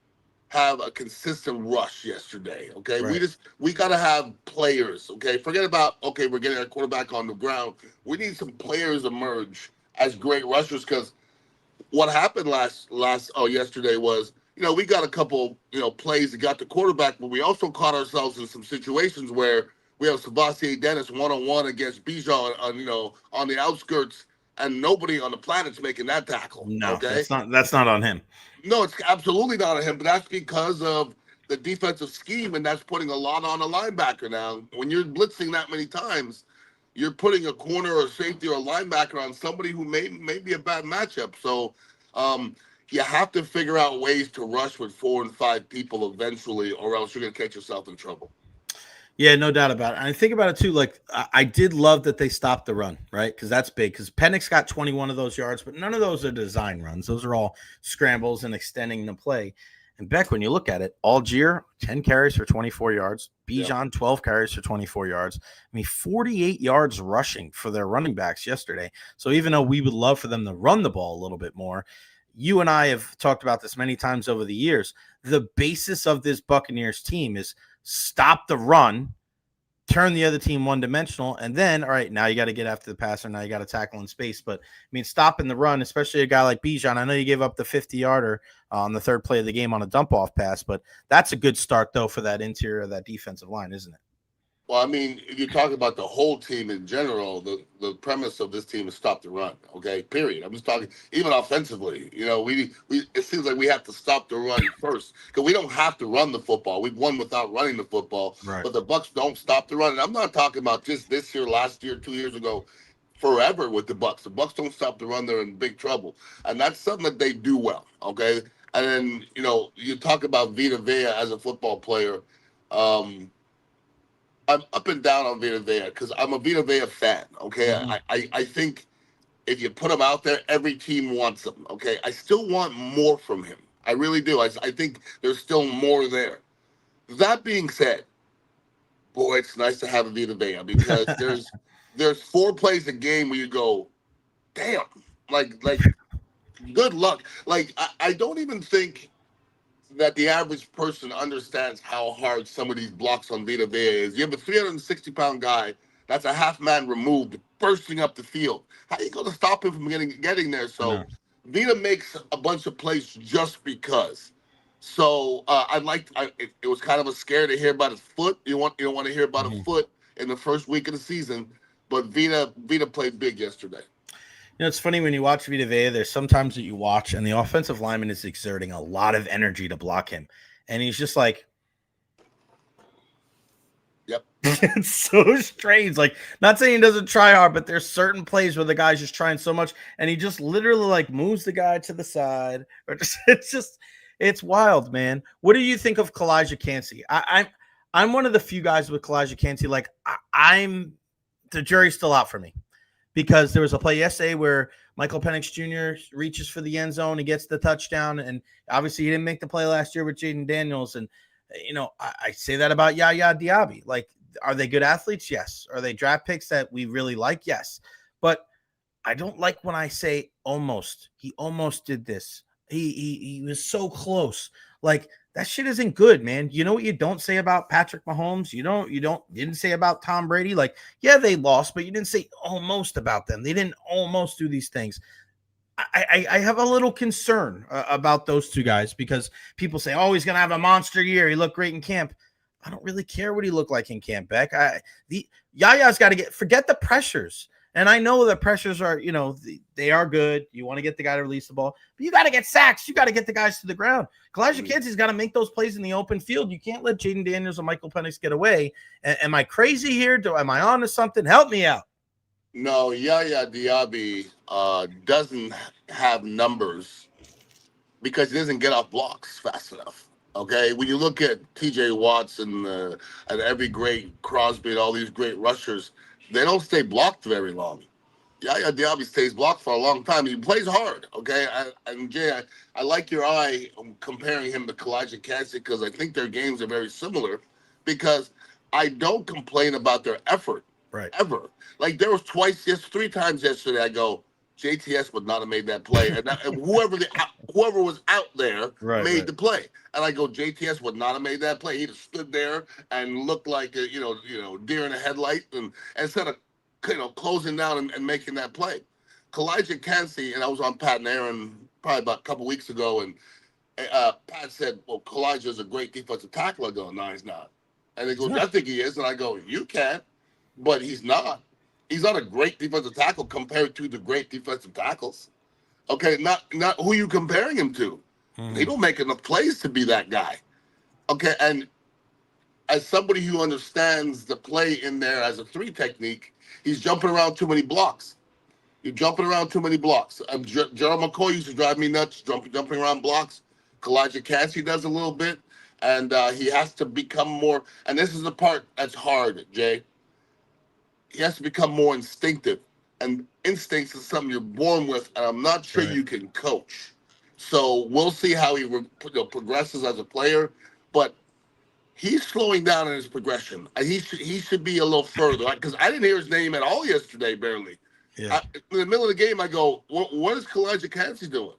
have a consistent rush yesterday, okay? Right. We got to have players, okay? Forget about, we're getting our quarterback on the ground. We need some players emerge as great rushers, because what happened yesterday was, we got a couple, plays that got the quarterback, but we also caught ourselves in some situations where we have Sebastian Dennis one-on-one against Bijan on the outskirts, and nobody on the planet's making that tackle. No, okay? That's not on him. No, it's absolutely not on him, but that's because of the defensive scheme, and that's putting a lot on a linebacker now. When you're blitzing that many times, you're putting a corner or safety or a linebacker on somebody who may be a bad matchup. So you have to figure out ways to rush with 4 and 5 people eventually, or else you're going to catch yourself in trouble. Yeah, no doubt about it. And I think about it too. Like, I did love that they stopped the run, right? Because that's big. Because Penix got 21 of those yards, but none of those are design runs. Those are all scrambles and extending the play. And Beck, when you look at it, Algier, 10 carries for 24 yards. Bijan, 12 carries for 24 yards. I mean, 48 yards rushing for their running backs yesterday. So even though we would love for them to run the ball a little bit more, you and I have talked about this many times over the years. The basis of this Buccaneers team is stop the run, turn the other team one-dimensional, and then, all right, now you got to get after the passer. Now you got to tackle in space. But, I mean, stopping the run, especially a guy like Bijan, I know you gave up the 50-yarder on the third play of the game on a dump-off pass, but that's a good start, though, for that interior of that defensive line, isn't it? Well, I mean, if you talk about the whole team in general, the premise of this team is stop the run, okay, period. I'm just talking, even offensively, we it seems like we have to stop the run first because we don't have to run the football. We've won without running the football, Right. But the Bucs don't stop the run. And I'm not talking about just this year, last year, 2 years ago, forever with the Bucs. The Bucs don't stop the run. They're in big trouble. And that's something that they do well, okay? And then, you talk about Vita Vea as a football player. I'm up and down on Vita Vea because I'm a Vita Vea fan, okay? Mm-hmm. I think if you put him out there, every team wants him, okay? I still want more from him. I really do. I think there's still more there. That being said, boy, it's nice to have a Vita Vea because there's 4 plays a game where you go, damn, like good luck. Like, I don't even think that the average person understands how hard some of these blocks on Vita Vea is. You have a 360-pound guy that's a half man removed, bursting up the field. How are you going to stop him from getting there? So Vita makes a bunch of plays just because. So it was kind of a scare to hear about his foot. You don't want to hear about a foot in the first week of the season, but Vita played big yesterday. It's funny when you watch Vita Vea, there's sometimes that you watch and the offensive lineman is exerting a lot of energy to block him. And he's just like, yep. It's so strange. Like, not saying he doesn't try hard, but there's certain plays where the guy's just trying so much and he just literally like moves the guy to the side. Or it's wild, man. What do you think of Kalijah Kancey? I'm one of the few guys with Kalijah Kancey. Like, the jury's still out for me. Because there was a play yesterday where Michael Penix Jr. reaches for the end zone, he gets the touchdown, and obviously he didn't make the play last year with Jaden Daniels. And, I say that about Yaya Diaby. Like, are they good athletes? Yes. Are they draft picks that we really like? Yes. But I don't like when I say almost. He almost did this. He was so close. Like, that shit isn't good, man. You know what you don't say about Patrick Mahomes? You didn't say about Tom Brady. Like, yeah, they lost, but you didn't say almost about them. They didn't almost do these things. I have a little concern about those two guys because people say, oh, he's going to have a monster year. He looked great in camp. I don't really care what he looked like in camp, Beck. Yaya's got to forget the pressures. And I know the pressures are, they are good. You want to get the guy to release the ball, but you got to get sacks. You got to get the guys to the ground. Kalijah Kancey's got to make those plays in the open field. You can't let Jaden Daniels or Michael Penix get away. Am I crazy here? Am I on to something? Help me out. No, Yaya Diaby doesn't have numbers because he doesn't get off blocks fast enough. Okay, when you look at T.J. Watts and every great Crosby and all these great rushers, they don't stay blocked very long. Yaya Diaby stays blocked for a long time. He plays hard, okay? And Jay, I like your eye comparing him to Kalijah Kancey because I think their games are very similar because I don't complain about their effort, right? Ever. Like, there was 3 times yesterday I go, JTS would not have made that play. And whoever was out there made the play. And I go, JTS would not have made that play. He'd have stood there and looked like a, deer in a headlight and instead of closing down and making that play. Kalijah Kancey, and I was on Pat and Aaron probably about a couple weeks ago, and Pat said, well, Kalijah's a great defensive tackle. I go, no, he's not. And he goes, I think he is. And I go, you can, but he's not. He's not a great defensive tackle compared to the great defensive tackles. Okay, not who you comparing him to. He don't make enough plays to be that guy. Okay, and as somebody who understands the play in there as a 3 technique, he's jumping around too many blocks. You're jumping around too many blocks. Gerald McCoy used to drive me nuts, jumping around blocks. Kalijah Kancey does a little bit, and he has to become more. And this is the part that's hard, Jay. He has to become more instinctive, and instincts is something you're born with, and I'm not sure you can coach. So we'll see how he progresses as a player, but he's slowing down in his progression. And he should be a little further because I didn't hear his name at all yesterday, barely. Yeah. In the middle of the game, I go, what is Kalijah Kancey doing?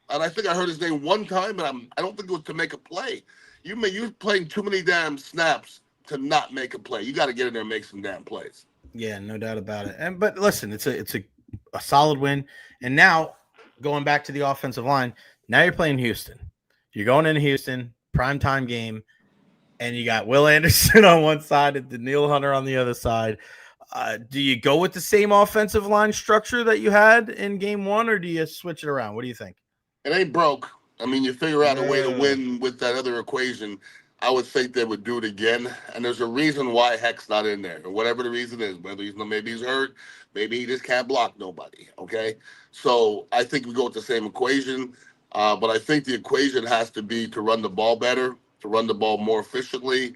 And I think I heard his name one time, and I don't think it was to make a play. You're playing too many damn snaps to not make a play. You got to get in there and make some damn plays. Yeah, no doubt about it. But listen, it's a solid win. And now going back to the offensive line, now you're playing Houston. You're going into Houston, primetime game, and you got Will Anderson on one side and Daniil Hunter on the other side. Do you go with the same offensive line structure that you had in game one, or do you switch it around? What do you think? It ain't broke. I mean, you figure out a way to win with that other equation. I would think they would do it again. And there's a reason why Heck's not in there, or whatever the reason is. Whether maybe he's hurt, maybe he just can't block nobody. Okay, so I think we go with the same equation. But I think the equation has to be to run the ball better, to run the ball more efficiently,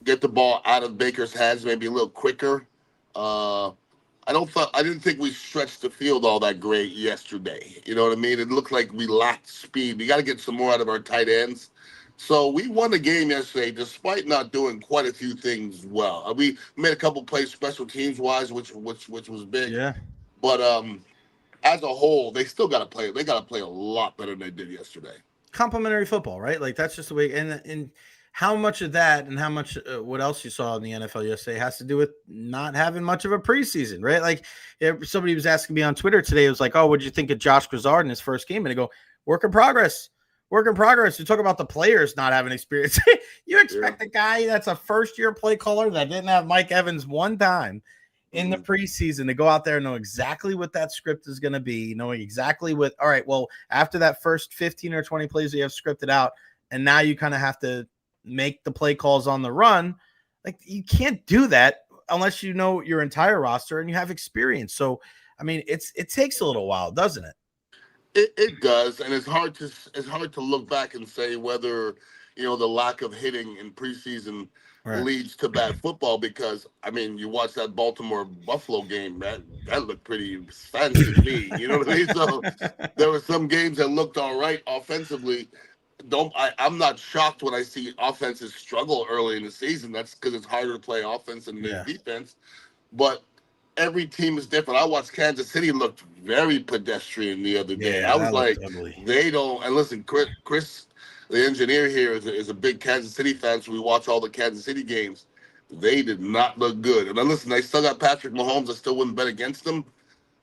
get the ball out of Baker's hands maybe a little quicker. I didn't think we stretched the field all that great yesterday. You know what I mean? It looked like we lacked speed. We got to get some more out of our tight ends. So we won the game yesterday, despite not doing quite a few things well. We made a couple plays special teams wise, which was big. Yeah. But as a whole, they still got to play. They got to play a lot better than they did yesterday. Complimentary football, right? Like that's just the way. And how much of that and how much what else you saw in the NFL yesterday has to do with not having much of a preseason, right? Like somebody was asking me on Twitter today, it was like, oh, what'd you think of Josh Grizzard in his first game? And I go, work in progress. You talk about the players not having experience. You expect a guy that's a first-year play caller that didn't have Mike Evans one time in the preseason to go out there and know exactly what that script is going to be, knowing exactly what, all right, well, after that first 15 or 20 plays you have scripted out, and now you kind of have to make the play calls on the run. Like you can't do that unless you know your entire roster and you have experience. So, I mean, it takes a little while, doesn't it? It does, and it's hard to look back and say whether the lack of hitting in preseason leads to bad football, because I mean you watch that Baltimore Buffalo game, that looked pretty fancy to me. You know what I mean? So there were some games that looked all right offensively. I'm not shocked when I see offenses struggle early in the season. That's because it's harder to play offense than defense. But every team is different. I watched Kansas City looked very pedestrian the other day. I was like, they don't. And listen, Chris, the engineer here, is a big Kansas City fan, so we watch all the Kansas City games. They did not look good. And then listen, they still got Patrick Mahomes. I still wouldn't bet against them.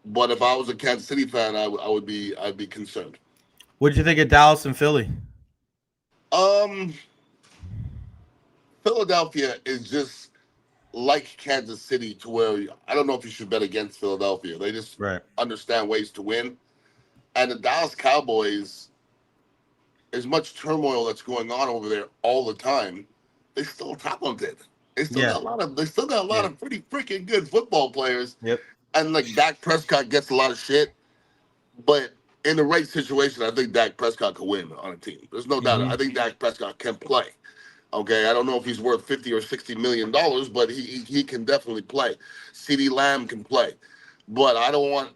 But if I was a Kansas City fan, I'd be concerned. What did you think of Dallas and Philly? Philadelphia is just like Kansas City, to where I don't know if you should bet against Philadelphia. They just understand ways to win. And the Dallas Cowboys, as much turmoil that's going on over there all the time, they still talented. They still got a lot of pretty freaking good football players. Yep. And like Dak Prescott gets a lot of shit, but in the right situation, I think Dak Prescott could win on a team. There's no doubt. I think Dak Prescott can play. Okay, I don't know if he's worth $50 or $60 million, but he can definitely play. CeeDee Lamb can play. But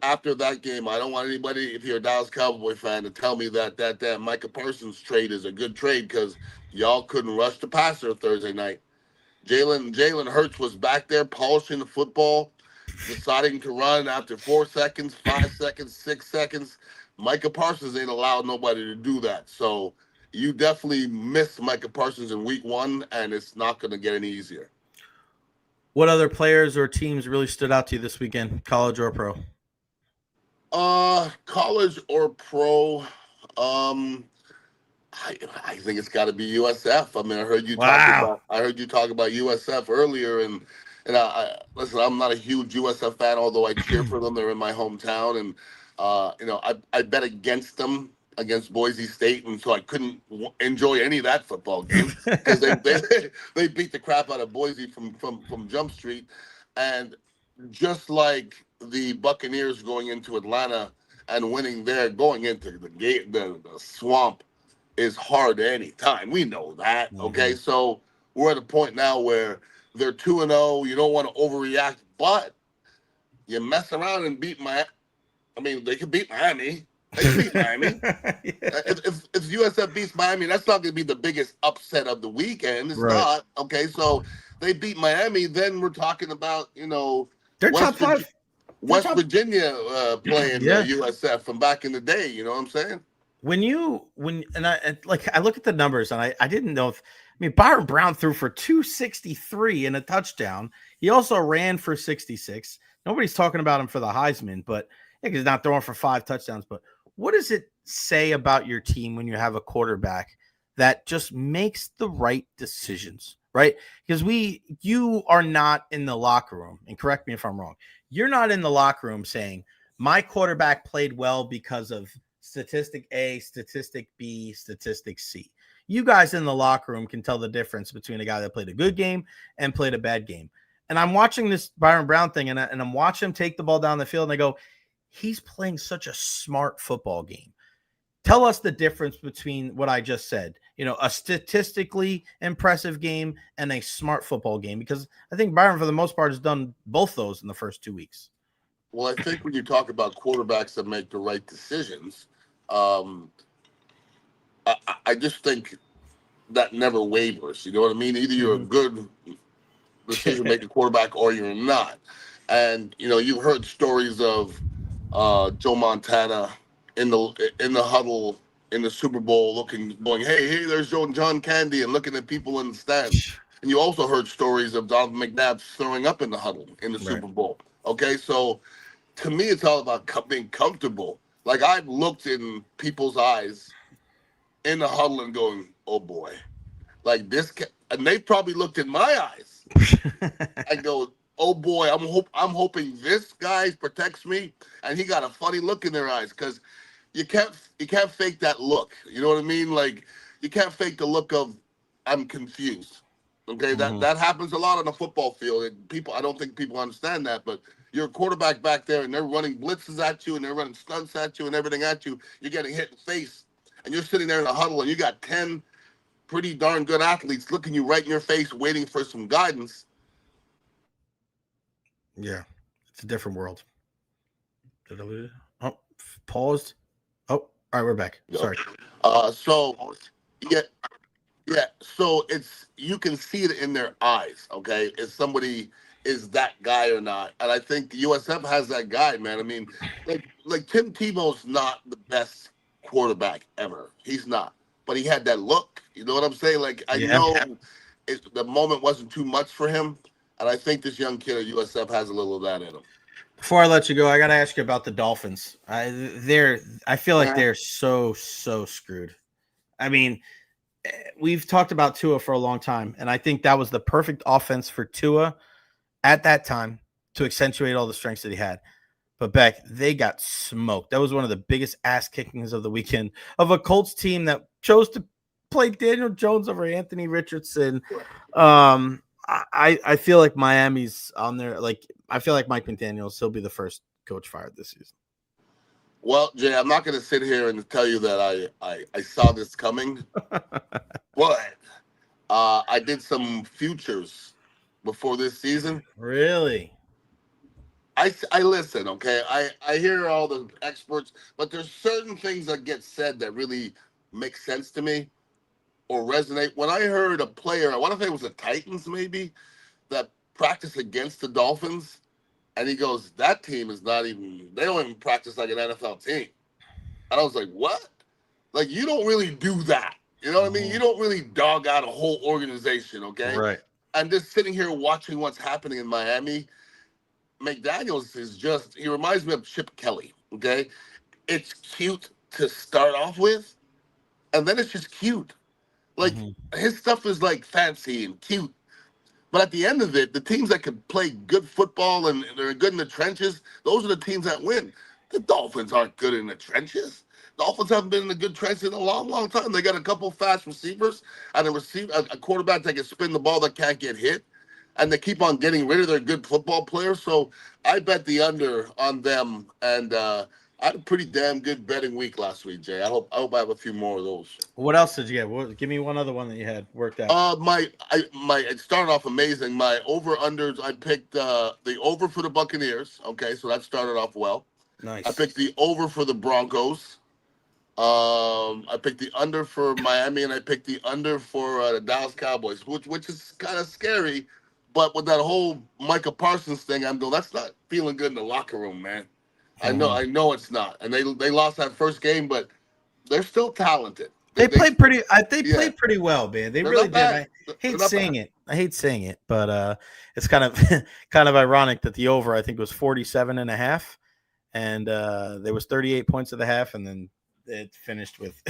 after that game, I don't want anybody, if you're a Dallas Cowboy fan, to tell me that Micah Parsons trade is a good trade, because y'all couldn't rush the passer Thursday night. Jalen Hurts was back there polishing the football, deciding to run after 4 seconds, 5 seconds, 6 seconds. Micah Parsons ain't allowed nobody to do that. So you definitely missed Micah Parsons in week 1, and it's not going to get any easier. What other players or teams really stood out to you this weekend, college or pro? College or pro, I think it's got to be USF. I mean, I heard you talk about USF earlier, and listen, I'm not a huge USF fan, although I cheer for them. They're in my hometown, and I bet against them against Boise State, and so I couldn't enjoy any of that football game because they beat the crap out of Boise from Jump Street. And just like the Buccaneers going into Atlanta and winning there, going into the gate, the swamp is hard any time. We know that. Okay, so we're at a point now where they're 2-0. You don't want to overreact, but you mess around and beat Miami. I mean, they could beat Miami. They could beat Miami. If USF beats Miami, that's not going to be the biggest upset of the weekend. It's not. Okay, so they beat Miami, then we're talking about, they're top 5. West Virginia playing USF from back in the day. You know what I'm saying? I look at the numbers and I didn't know if Byron Brown threw for 263 and a touchdown. He also ran for 66. Nobody's talking about him for the Heisman, but he's not throwing for 5 touchdowns. But what does it say about your team when you have a quarterback that just makes the right decisions, right? Because you are not in the locker room, and correct me if I'm wrong. You're not in the locker room saying my quarterback played well because of statistic A, statistic B, statistic C. You guys in the locker room can tell the difference between a guy that played a good game and played a bad game. And I'm watching this Byron Brown thing, and I'm watching him take the ball down the field, and I go, he's playing such a smart football game. Tell us the difference between what I just said, a statistically impressive game and a smart football game, because I think Byron, for the most part, has done both those in the first 2 weeks. Well, I think when you talk about quarterbacks that make the right decisions, I just think that never wavers. You know what I mean? Either you're a good decision-making quarterback or you're not. And, you've heard stories of Joe Montana in the huddle in the Super Bowl going, hey, there's John Candy, and looking at people in the stands. And you also heard stories of Donovan McNabb throwing up in the huddle in the Super Bowl. Okay, so to me, it's all about being comfortable. Like, I've looked in people's eyes in the huddle and going, oh boy, like this, and they probably looked in my eyes and go, oh boy, I'm hoping this guy protects me, and he got a funny look in their eyes, because you can't fake that look. You know what I mean? Like, you can't fake the look of I'm confused. Okay, that happens a lot on the football field, and I don't think people understand that, but you're a quarterback back there, and they're running blitzes at you, and they're running stunts at you, and everything at you. You're getting hit in the face, and you're sitting there in a huddle, and you got 10 pretty darn good athletes looking you right in your face, waiting for some guidance. Yeah, it's a different world. Did I lose it? Oh, paused. Oh, all right, we're back. Sorry. Yeah. So you can see it in their eyes. Okay, if somebody is that guy or not, and I think USF has that guy, man. I mean, like Tim Tebow's not the best quarterback ever. He's not, but he had that look. You know what I'm saying? Like, I know the moment wasn't too much for him, and I think this young kid at USF has a little of that in him. Before I let you go, I got to ask you about the Dolphins. I feel like they're so screwed. I mean, we've talked about Tua for a long time, and I think that was the perfect offense for Tua at that time to accentuate all the strengths that he had. But Beck, they got smoked. That was one of the biggest ass kickings of the weekend of a Colts team that chose to play Daniel Jones over Anthony Richardson. I feel like Miami's on there. Like, I feel like Mike McDaniels, he'll be the first coach fired this season. Well, Jay, I'm not going to sit here and tell you that I saw this coming, but I did some futures before this season. Really? I listen, okay? I hear all the experts, but there's certain things that get said that really make sense to me or resonate. When I heard a player, I want to say it was the Titans maybe, that practiced against the Dolphins, and he goes, that team is they don't even practice like an NFL team. And I was like, what? Like, you don't really do that. You know what I mean? You don't really dog out a whole organization, okay? Right. And just sitting here watching what's happening in Miami, McDaniels he reminds me of Chip Kelly, okay? It's cute to start off with, and then it's just cute. Like, his stuff is, like, fancy and cute. But at the end of it, the teams that can play good football and they're good in the trenches, those are the teams that win. The Dolphins aren't good in the trenches. Dolphins haven't been in a good trench in a long, long time. They got a couple fast receivers and a quarterback that can spin the ball that can't get hit. And they keep on getting rid of their good football players. So I bet the under on them. And I had a pretty damn good betting week last week, Jay. I hope I have a few more of those. What else did you get? Give me one other one that you had worked out. It started off amazing. My over-unders, I picked the over for the Buccaneers. Okay, so that started off well. Nice. I picked the over for the Broncos. I picked the under for Miami, and I picked the under for the Dallas Cowboys, which is kind of scary. But with that whole Micah Parsons thing, I'm going, that's not feeling good in the locker room, man. I know it's not. And they lost that first game, but They're still talented. They played pretty. They yeah. played pretty well, man. They They're really not did. bad. I hate saying it. I hate saying it, but it's kind of kind of ironic that the over I think was 47.5, and there was 38 points of the half, and then it finished with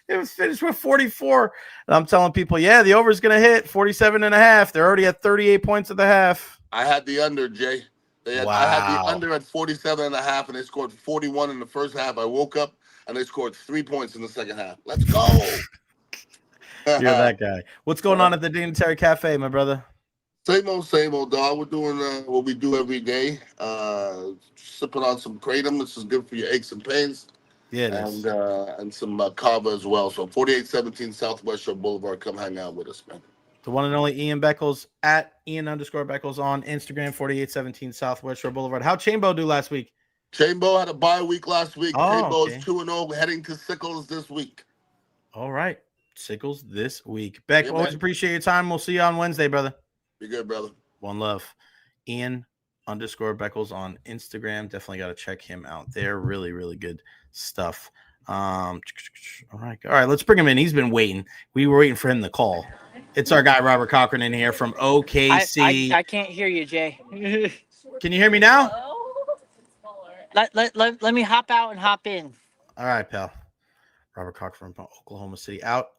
it was finished with 44. And I'm telling people, yeah, the over is going to hit 47.5. They're already at 38 points of the half. I had the under, Jay. I had the under at 47.5, and they scored 41 in the first half. I woke up and they scored 3 points in the second half. Let's go. You're that guy. What's going on at the Dignitary Cafe, my brother? Same old, dog. We're doing what we do every day. Sipping on some kratom. This is good for your aches and pains. Yeah, it is. And some kava as well. So 4817 Southwest Shore Boulevard. Come hang out with us, man. The one and only Ian Beckles at Ian_Beckles on Instagram, 4817 Southwest Shore Boulevard. How'd Chambo do last week? Chambo had a bye week last week. Oh, Chambo's 2-0, heading to Sickles this week. All right. Sickles this week. Beck, Yeah, always man. appreciate your time. We'll see you on Wednesday, brother. Be good, brother. One love. Ian_Beckles on Instagram. Definitely got to check him out there. Really, really good stuff. All right. Let's bring him in. He's been waiting. We were waiting for him to call. It's our guy, Robert Cochran, in here from OKC. I can't hear you, Jay. Can you hear me now? Let me hop out and hop in. All right, pal. Robert Cochran from Oklahoma City out.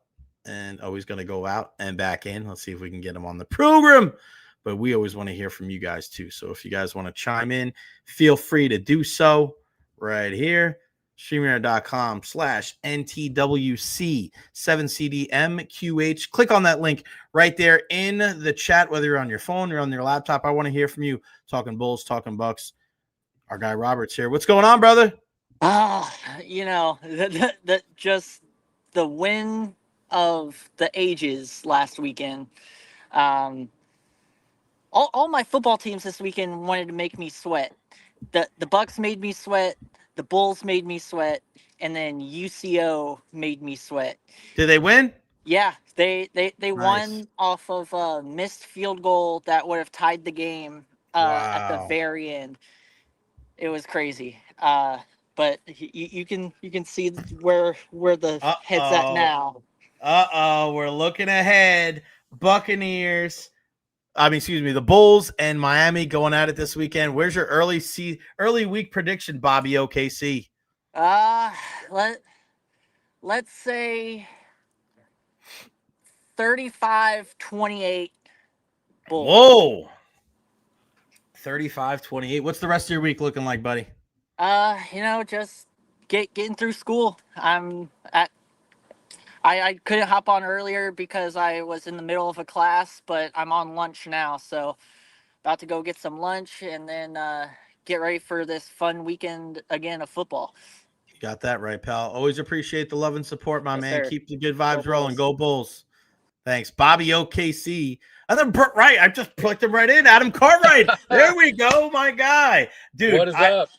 And he's going to go out and back in. Let's see if we can get him on the program. But we always want to hear from you guys, too. So if you guys want to chime in, feel free to do so right here. StreamYard.com/NTWC7CDMQH. Click on that link right there in the chat, whether you're on your phone or on your laptop. I want to hear from you. Talking Bulls, talking Bucs. Our guy Robert's here. What's going on, brother? Just the win of the ages last weekend. All my football teams this weekend wanted to make me sweat. The Bucs made me sweat. The Bulls made me sweat, and then UCO made me sweat. Did they win? Yeah, they Nice. won off of a missed field goal that would have tied the game at the Wow. very end. It was crazy. But you can see where the head's at now. We're looking ahead. Buccaneers. The Bulls and Miami going at it this weekend. Where's your early week prediction, Bobby OKC? Let's say 35-28 Bulls. Whoa. 35-28. What's the rest of your week looking like, buddy? Just getting through school. I couldn't hop on earlier because I was in the middle of a class, but I'm on lunch now, so about to go get some lunch and then get ready for this fun weekend again of football. You got that right, pal. Always appreciate the love and support, my Yes, man. sir. Keep the good vibes Go rolling. Bulls. Go Bulls. Thanks. Bobby OKC. And then Burt Wright. I just plugged him right in. Adam Cartwright. There we go, my guy. Dude, What is up?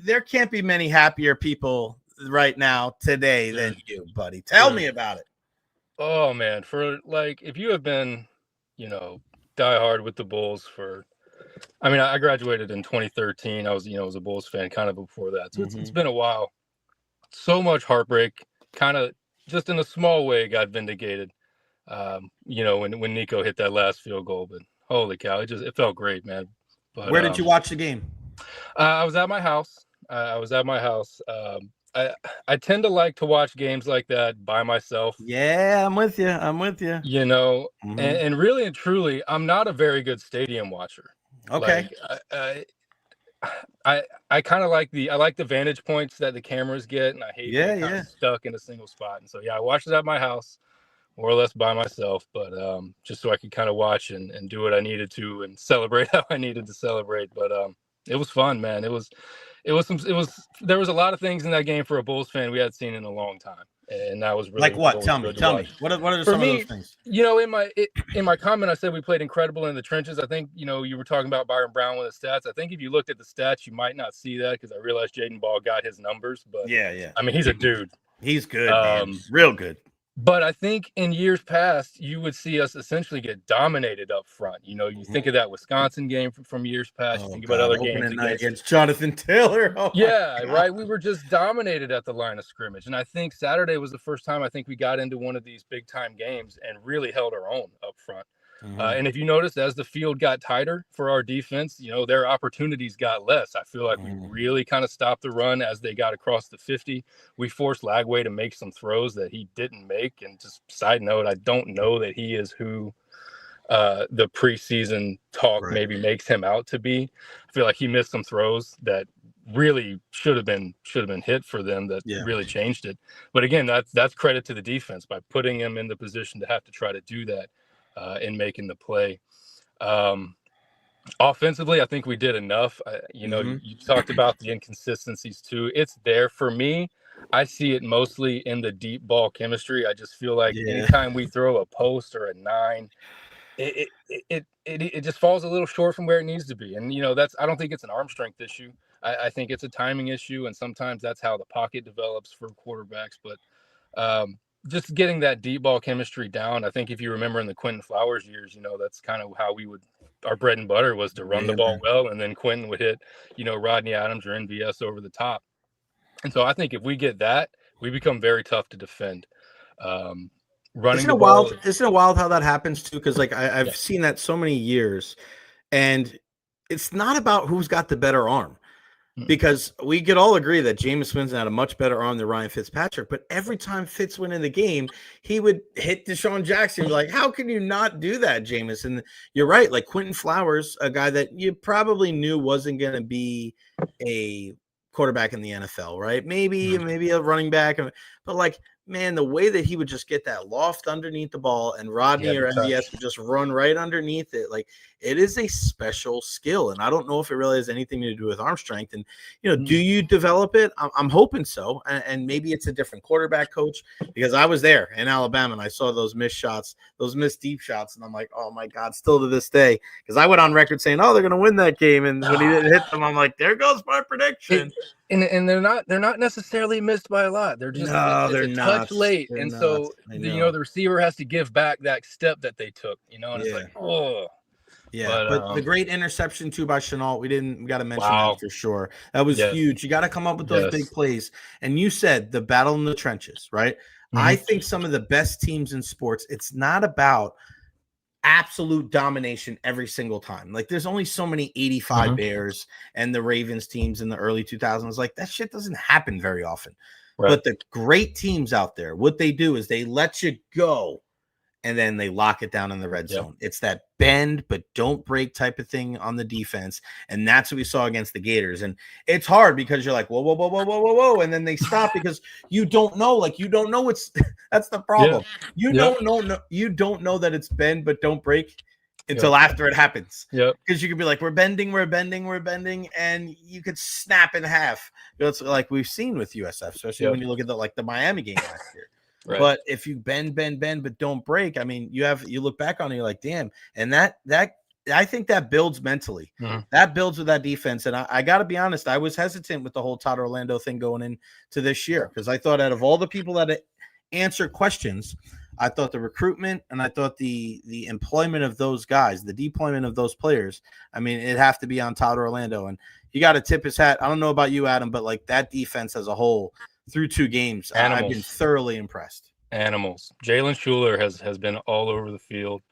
There can't be many happier people right now today than you, buddy. Tell me about it. Oh man, if you have been, diehard with the Bulls I graduated in 2013. I was a Bulls fan kind of before that. So it's been a while. So much heartbreak, kind of just in a small way got vindicated. When Nico hit that last field goal, but holy cow, it felt great, man. But, where did you watch the game? I was at my house. I tend to like to watch games like that by myself. Yeah, I'm with you. And really and truly, I'm not a very good stadium watcher. Okay. I kind of like the vantage points that the cameras get, and I hate being kind of stuck in a single spot. And so I watched it at my house, more or less by myself, but just so I could kind of watch and do what I needed to and celebrate how I needed to celebrate. But it was fun, man. There was a lot of things in that game for a Bulls fan we hadn't seen in a long time, and that was really like what? Really Tell me. What are some of those things? In my comment, I said we played incredible in the trenches. I think you were talking about Byron Brown with the stats. I think if you looked at the stats, you might not see that because I realized Jaden Ball got his numbers, but Yeah. I mean, he's a dude. He's good, man. Real good. But I think in years past, you would see us essentially get dominated up front. You think of that Wisconsin game from years past. You Oh think about God, other games opening night against against Jonathan Taylor. Oh my Yeah, God. right. We were just dominated at the line of scrimmage. And I think Saturday was the first time I think we got into one of these big time games and really held our own up front. And if you notice, as the field got tighter for our defense, their opportunities got less. I feel like we really kind of stopped the run as they got across the 50. We forced Lagway to make some throws that he didn't make. And just side note, I don't know that he is who the preseason talk maybe makes him out to be. I feel like he missed some throws that really should have been hit for them that really changed it. But again, that's credit to the defense by putting him in the position to have to try to do that in making the play. Offensively, I think we did enough. You talked about the inconsistencies too. It's there for me. I see it mostly in the deep ball chemistry. I just feel like anytime we throw a post or a 9, it just falls a little short from where it needs to be. And I don't think it's an arm strength issue. I think it's a timing issue, and sometimes that's how the pocket develops for quarterbacks. But just getting that deep ball chemistry down. I think if you remember in the Quentin Flowers years, that's kind of how our bread and butter was to run the ball well, and then Quentin would hit, Rodney Adams or NVS over the top. And so I think if we get that, we become very tough to defend. Running the ball. Isn't it wild how that happens too? Because I've seen that so many years, and it's not about who's got the better arm. Because we could all agree that Jameis Winston had a much better arm than Ryan Fitzpatrick, but every time Fitz went in the game, he would hit Deshaun Jackson. Like, how can you not do that, Jameis? And you're right. Like Quentin Flowers, a guy that you probably knew wasn't going to be a quarterback in the NFL, right? Maybe a running back, but like, man, the way that he would just get that loft underneath the ball and Rodney or MVS would just run right underneath it. Like, it is a special skill. And I don't know if it really has anything to do with arm strength. And, do you develop it? I'm hoping so. And maybe it's a different quarterback coach, because I was there in Alabama and I saw those missed shots, those missed deep shots. And I'm like, oh my God, still to this day, because I went on record saying, oh, they're going to win that game. And when he didn't hit them, I'm like, there goes my prediction. And they're not necessarily missed by a lot. They're just they're not touch late, and so the receiver has to give back that step that they took. And it's like, oh, yeah. But the great interception too by Chenault, we got to mention that for sure. That was huge. You got to come up with those big plays. And you said the battle in the trenches, right? I think some of the best teams in sports, it's not about absolute domination every single time. Like, there's only so many 85 Bears and the Ravens teams in the early 2000s. Like, that shit doesn't happen very often. But the great teams out there, what they do is they let you go and then they lock it down in the red zone. It's that bend but don't break type of thing on the defense. And that's what we saw against the Gators. And it's hard because you're like, whoa, whoa, whoa, whoa, whoa, whoa, whoa. And then they stop because you don't know. Like, you don't know that's the problem. You don't know that it's bend but don't break until after it happens. Because you could be like, we're bending, and you could snap in half. It's like we've seen with USF, especially when you look at the Miami game last year. But if you bend, but don't break, I mean, you look back on it, you're like, damn. And that I think that builds mentally. That builds with that defense. And I got to be honest, I was hesitant with the whole Todd Orlando thing going into this year, because I thought out of all the people that answer questions, I thought the recruitment and I thought the employment of those guys, the deployment of those players, I mean, it'd have to be on Todd Orlando. And you got to tip his hat. I don't know about you, Adam, but like that defense as a whole through 2 games, I've been thoroughly impressed. Animals. Jalen Schuler has been all over the field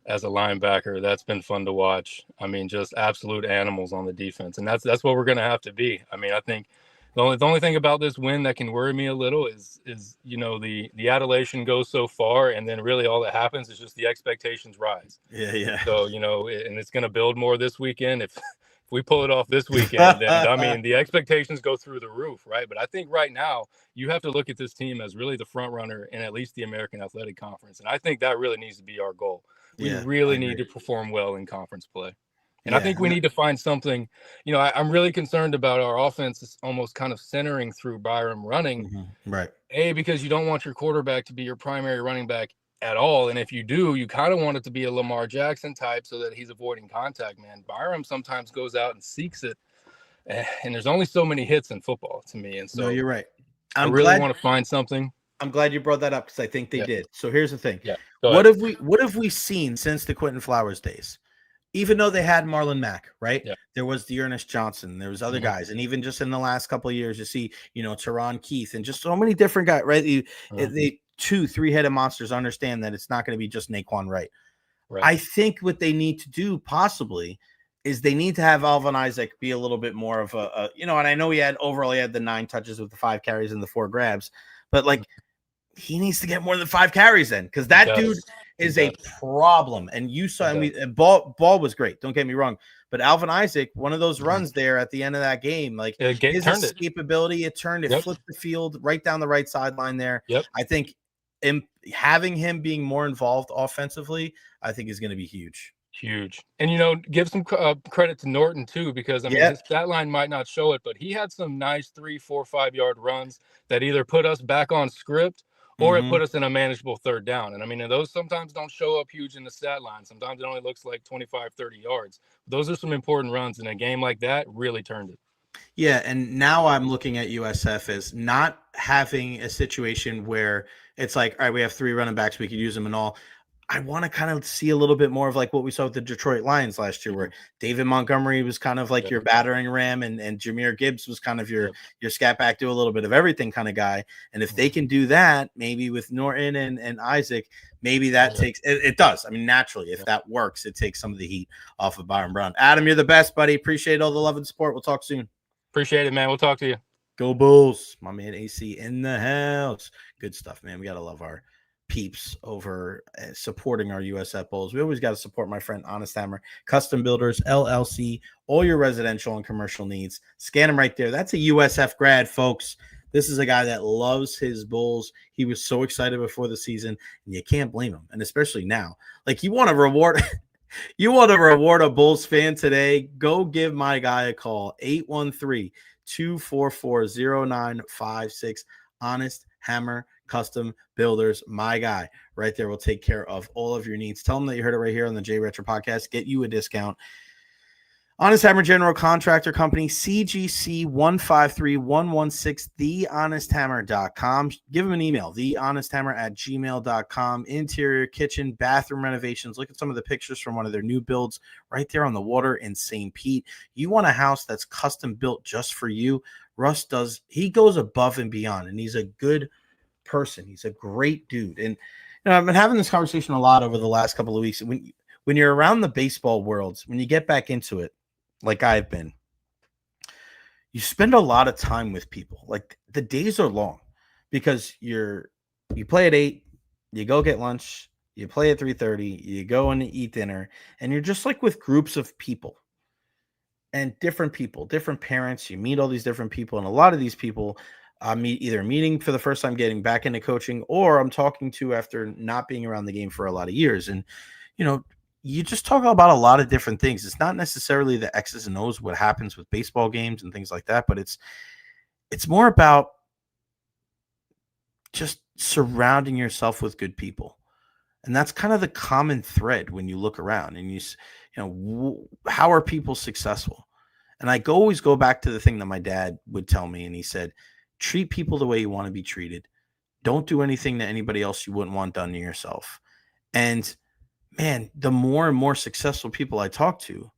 as a linebacker. That's been fun to watch. I mean, just absolute animals on the defense. And that's what we're going to have to be. I mean, I think the only thing about this win that can worry me a little is the adulation goes so far, and then really all that happens is just the expectations rise. So, and it's going to build more this weekend. If we pull it off this weekend, then I mean, the expectations go through the roof, right? But I think right now you have to look at this team as really the front runner in at least the American Athletic Conference. And I think that really needs to be our goal. We really need to perform well in conference play. And I think we need to find something, I'm really concerned about our offense almost kind of centering through Byram running. Because you don't want your quarterback to be your primary running back at all. And if you do, you kind of want it to be a Lamar Jackson type so that he's avoiding contact, man. Byram sometimes goes out and seeks it. And there's only so many hits in football to me. And so you're right. I really want to find something. I'm glad you brought that up because I think they did. So here's the thing. Yeah. What have we seen since the Quentin Flowers days? Even though they had Marlon Mack, right? Yeah. There was Dearness Johnson, there was other guys, and even just in the last couple of years, you see, Teron Keith and just so many different guys, right? They 2-3-headed monsters understand that it's not going to be just Naquan Wright. I think what they need to do possibly is they need to have Alvin Isaac be a little bit more of and I know he had the 9 touches with the 5 carries and the 4 grabs, but like he needs to get more than 5 carries then, because that dude is a problem. And you saw, Ball was great. Don't get me wrong, but Alvin Isaac, one of those runs there at the end of that game, like his escapability, it flipped the field right down the right sideline there. I think having him being more involved offensively, I think is going to be huge. And give some credit to Norton too, because his stat line might not show it, but he had some nice 3, 4, 5 yard runs that either put us back on script or it put us in a manageable 3rd down. And those sometimes don't show up huge in the stat line. Sometimes it only looks like 25, 30 yards. Those are some important runs, and a game like that really turned it. Yeah, and now I'm looking at USF as not having a situation where it's like, all right, we have 3 running backs, we could use them and all. I want to kind of see a little bit more of like what we saw with the Detroit Lions last year, where David Montgomery was kind of like your battering ram, and Jahmyr Gibbs was kind of your scat back, do a little bit of everything kind of guy. And if they can do that, maybe with Norton and Isaac, maybe that takes it does. Naturally, if that works, it takes some of the heat off of Byron Brown. Adam, you're the best, buddy. Appreciate all the love and support. We'll talk soon. Appreciate it, man. We'll talk to you. Go Bulls. My man AC in the house. Good stuff, man. We got to love our peeps over supporting our USF Bulls. We always got to support my friend Honest Hammer Custom Builders LLC, all your residential and commercial needs. Scan him right there. That's a USF grad, folks. This is a guy that loves his Bulls. He was so excited before the season, and you can't blame him. And especially now, like you want to reward a Bulls fan today, go give my guy a call, 813-244-0956. Honest Hammer Custom Builders, my guy right there will take care of all of your needs. Tell them that you heard it right here on the J Recher podcast. Get you a discount. Honest Hammer General Contractor Company, CGC 153116, thehonesthammer.com. Give them an email, thehonesthammer@gmail.com. Interior, kitchen, bathroom renovations. Look at some of the pictures from one of their new builds right there on the water in St. Pete. You want a house that's custom built just for you. Russ he goes above and beyond, and he's a good person. He's a great dude. And I've been having this conversation a lot over the last couple of weeks. When you're around the baseball world, when you get back into it, like I've been, you spend a lot of time with people. Like the days are long because you play at 8, you go get lunch, you play at 3:30, you go and eat dinner, and you're just like with groups of people and different people, different parents. You meet all these different people, and a lot of these people I'm either meeting for the first time getting back into coaching, or I'm talking to after not being around the game for a lot of years. And, you just talk about a lot of different things. It's not necessarily the X's and O's, what happens with baseball games and things like that, but it's more about just surrounding yourself with good people. And that's kind of the common thread when you look around and how are people successful? And I always go back to the thing that my dad would tell me. And he said, treat people the way you want to be treated. Don't do anything to anybody else you wouldn't want done to yourself. And man, the more and more successful people I talk to,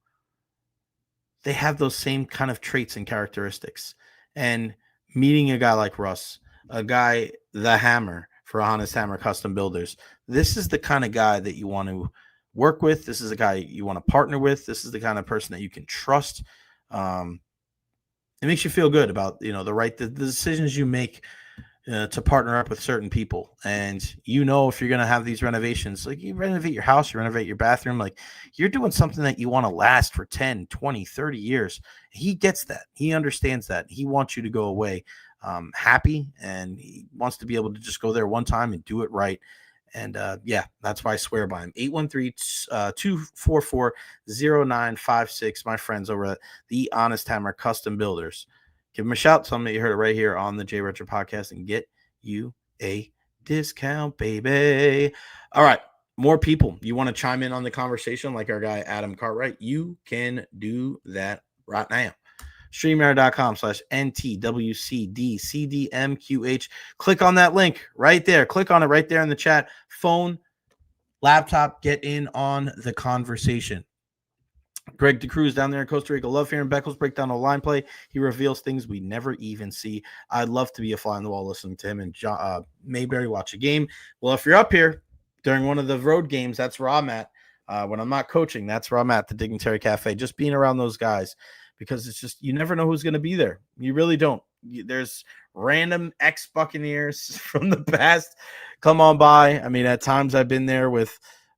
they have those same kind of traits and characteristics. And meeting a guy like Russ, a guy, the Hammer for Honest Hammer Custom Builders, this is the kind of guy that you want to work with. This is the guy you want to partner with. This is the kind of person that you can trust. It makes you feel good about, the decisions you make to partner up with certain people. And if you're going to have these renovations, like you renovate your house, you renovate your bathroom, like you're doing something that you want to last for 10, 20, 30 years. He gets that. He understands that. He wants you to go away happy, and he wants to be able to just go there one time and do it right. And that's why I swear by him. 813-244-0956. My friends over at the Honest Hammer Custom Builders. Give them a shout. Tell them that you heard it right here on the J Recher podcast and get you a discount, baby. All right. More people. You want to chime in on the conversation like our guy Adam Cartwright? You can do that right now. StreamYard.com/NTWCDCDMQH. Click on that link right there. Click on it right there in the chat. Phone, laptop, get in on the conversation. Greg DeCruz down there in Costa Rica. Love hearing Beckles break down a line play. He reveals things we never even see. I'd love to be a fly on the wall listening to him and Mayberry watch a game. Well, if you're up here during one of the road games, that's where I'm at. When I'm not coaching, that's where I'm at, the Dignitary Cafe, just being around those guys, because it's just, you never know who's going to be there. You really don't. There's random ex-Buccaneers from the past come on by. I mean, at times I've been there with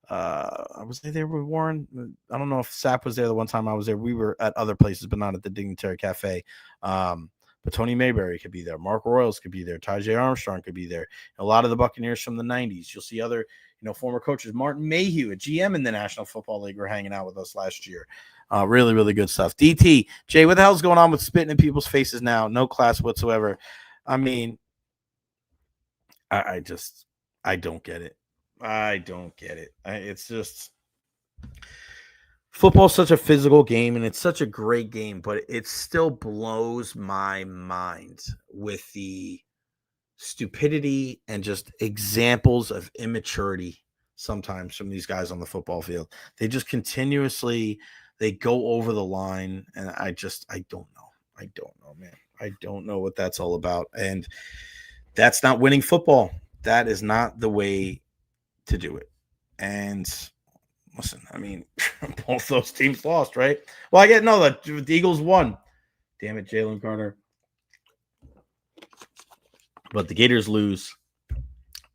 I was there with Warren. I don't know if Sapp was there the one time I was there. We were at other places, but not at the Dignitary Cafe. But Tony Mayberry could be there. Mark Royals could be there. Tajay Armstrong could be there. A lot of the Buccaneers from the 90s. You'll see other, former coaches. Martin Mayhew, a GM in the National Football League, were hanging out with us last year. Really, really good stuff. DT, Jay, what the hell's going on with spitting in people's faces now? No class whatsoever. I mean, I don't get it. I don't get it. It's just, football's such a physical game, and it's such a great game, but it still blows my mind with the stupidity and just examples of immaturity sometimes from these guys on the football field. They just continuously, they go over the line, and I don't know. I don't know, man. I don't know what that's all about, and that's not winning football. That is not the way to do it. And listen, I mean, both those teams lost, right? Well, I get the Eagles won. Damn it, Jalen Carter. But the Gators lose.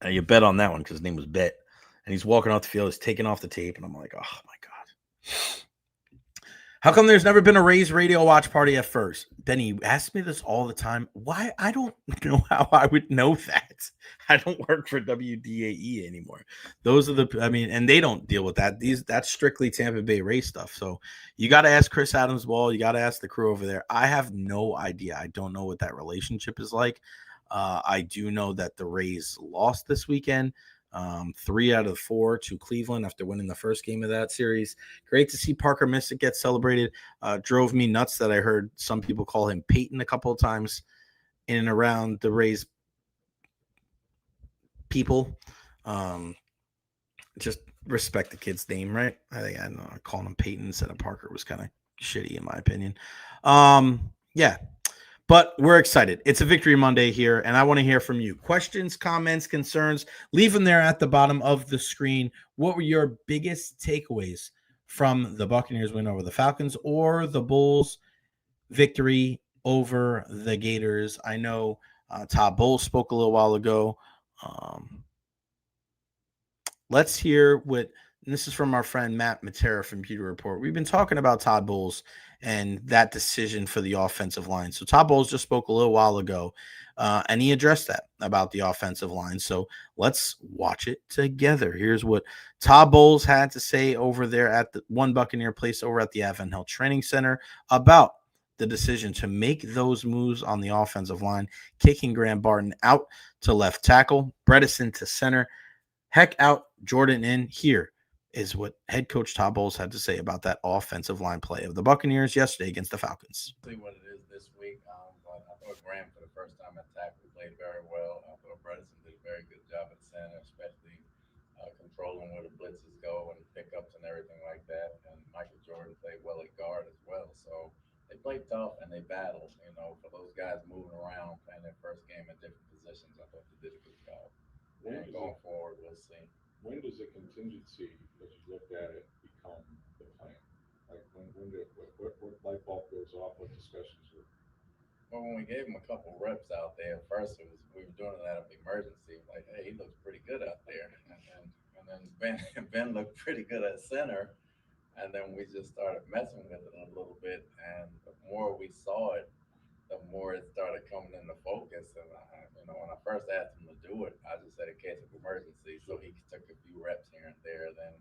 You bet on that one because his name was Bet. And he's walking off the field. He's taking off the tape. And I'm like, oh, my God. How come there's never been a Rays radio watch party at first? Then he asks me this all the time. Why? I don't know how I would know that. I don't work for WDAE anymore. Those are and they don't deal with that. That's strictly Tampa Bay Rays stuff. So you got to ask Chris Adams-Wall. You got to ask the crew over there. I have no idea. I don't know what that relationship is like. I do know that the Rays lost this weekend. 3 out of 4 to Cleveland after winning the first game of that series. Great to see Parker Mystic get celebrated. Drove me nuts that I heard some people call him Peyton a couple of times in and around the Rays people. Just respect the kid's name, right? I think I calling him Peyton instead of Parker was kind of shitty in my opinion. Yeah. But we're excited. It's a Victory Monday here, and I want to hear from you. Questions, comments, concerns, leave them there at the bottom of the screen. What were your biggest takeaways from the Buccaneers win over the Falcons or the Bulls victory over the Gators? I know Todd Bowles spoke a little while ago. Let's hear what, and this is from our friend Matt Matera from Pewter Report. We've been talking about Todd Bowles and that decision for the offensive line. So Todd Bowles just spoke a little while ago, and he addressed that about the offensive line. So let's watch it together. Here's what Todd Bowles had to say over there at the One Buccaneer Place over at the Advent Health Training Center about the decision to make those moves on the offensive line, kicking Graham Barton out to left tackle, Bredesen to center, Heck out, Jordan in. Here is what head coach Todd Bowles had to say about that offensive line play of the Buccaneers yesterday against the Falcons. See what it is this week, but I thought Graham for the first time at tackle played very well. I thought Bredesen did a very good job at center, especially controlling where the blitzes go and pickups and everything like that. And Michael Jordan played well at guard as well. So they played tough and they battled. For those guys moving around, playing their first game in different positions, I thought they did a good job. And going forward, we'll see. When does a contingency, as you looked at it, become the plan? Like what light bulb goes off? What discussions were? Well, when we gave him a couple reps out there, at first we were doing it out of emergency. Like, hey, he looks pretty good out there, and then Ben looked pretty good at center, and then we just started messing with it a little bit. And the more we saw it, the more it started coming into focus. And when I first asked him to do it, I just said in case of emergency. So he took a few reps here and there. Then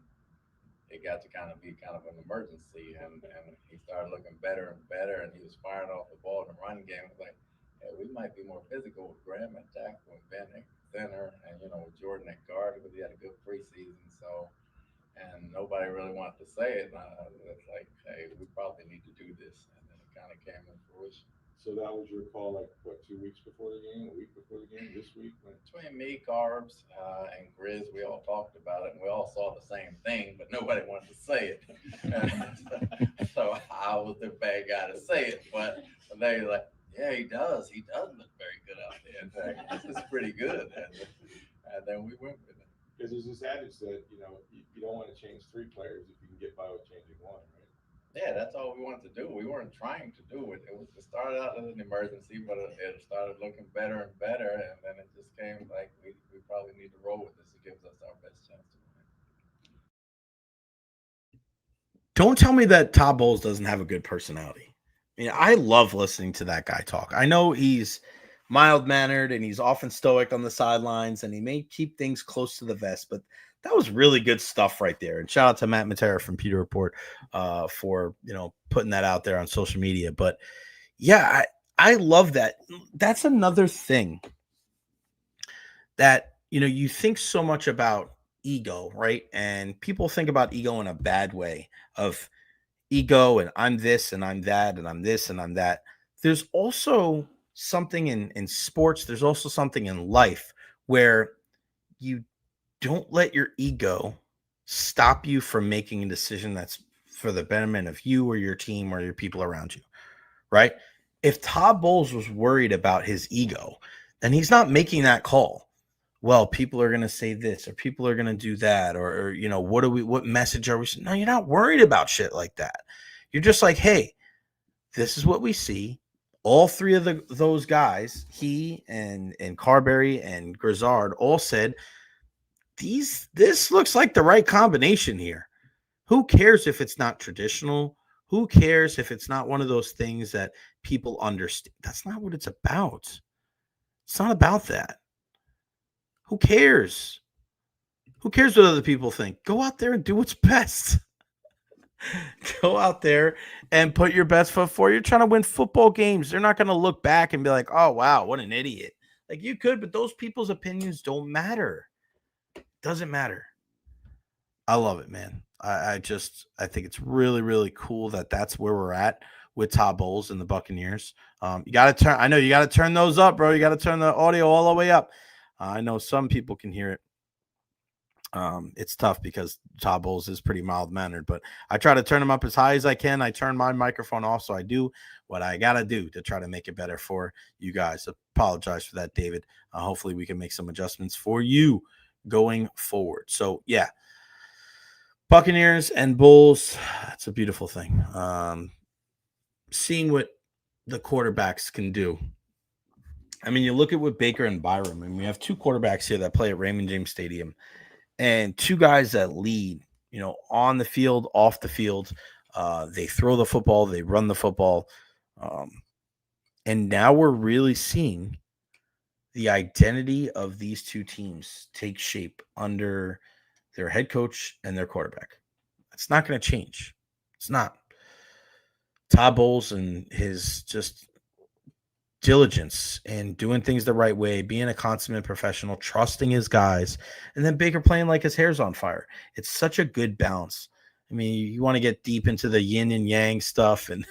it got to kind of be kind of an emergency, and he started looking better and better. And he was firing off the ball in the run game. It was like, hey, we might be more physical with Graham at tackle and Ben at center, and with Jordan at guard because he had a good preseason. So. And nobody really wanted to say it. And it's like, hey, we probably need to do this. And then it kind of came to fruition. carbs and grits. We all talked about it, and we all saw the same thing, but nobody wanted to say it. So I was the bad guy to say it, but they were like, yeah, he does. He does look very good out there. In fact, this is pretty good. And then we went with it. Because there's this adage that, you don't want to change 3 players if you can get by with changing 1, right? Yeah, that's all we wanted to do. We weren't trying to do it. It started out as an emergency, but it started looking better and better, and then it just came like we probably need to roll with this. It gives us our best chance to win. Don't tell me that Todd Bowles doesn't have a good personality. I mean, I love listening to that guy talk. I know he's mild-mannered and he's often stoic on the sidelines, and he may keep things close to the vest, but that was really good stuff right there. And shout out to Matt Matera from Pewter Report for putting that out there on social media. But yeah, I love that. That's another thing that you think so much about ego, right? And people think about ego in a bad way of ego and I'm this and I'm that and I'm this and I'm that. There's also something in sports. There's also something in life where you don't let your ego stop you from making a decision that's for the betterment of you or your team or your people around you, right? If Todd Bowles was worried about his ego, then he's not making that call. Well, people are going to say this or people are going to do that or what message are we? No, you're not worried about shit like that. You're just like, hey, this is what we see. All 3 of those guys, he and Carberry and Grizzard all said, this looks like the right combination here. Who cares if it's not traditional? Who cares if it's not one of those things that people understand? That's not what it's about. It's not about that. Who cares? Who cares what other people think? Go out there and do what's best. Go out there and put your best foot forward. You're trying to win football games. They're not going to look back and be like, oh, wow, what an idiot. Like you could, but those people's opinions don't matter. Doesn't matter. I love it, man. I think it's really, really cool that that's where we're at with Todd Bowles and the Buccaneers. You got to turn those up, bro. You got to turn the audio all the way up. I know some people can hear it. It's tough because Todd Bowles is pretty mild-mannered, but I try to turn him up as high as I can. I turn my microphone off, so I do what I got to do to try to make it better for you guys. Apologize for that, David. Hopefully we can make some adjustments for you going forward. So, yeah, Buccaneers and Bulls, it's a beautiful thing. Seeing what the quarterbacks can do. I mean, you look at what Baker and Byram, and we have 2 quarterbacks here that play at Raymond James Stadium. And 2 guys that lead, on the field, off the field. They throw the football, they run the football. And now we're really seeing the identity of these 2 teams take shape under their head coach and their quarterback. It's not going to change. It's not. Todd Bowles and his just diligence and doing things the right way, being a consummate professional, trusting his guys, and then Baker playing like his hair's on fire. It's such a good balance. I mean, you want to get deep into the yin and yang stuff, and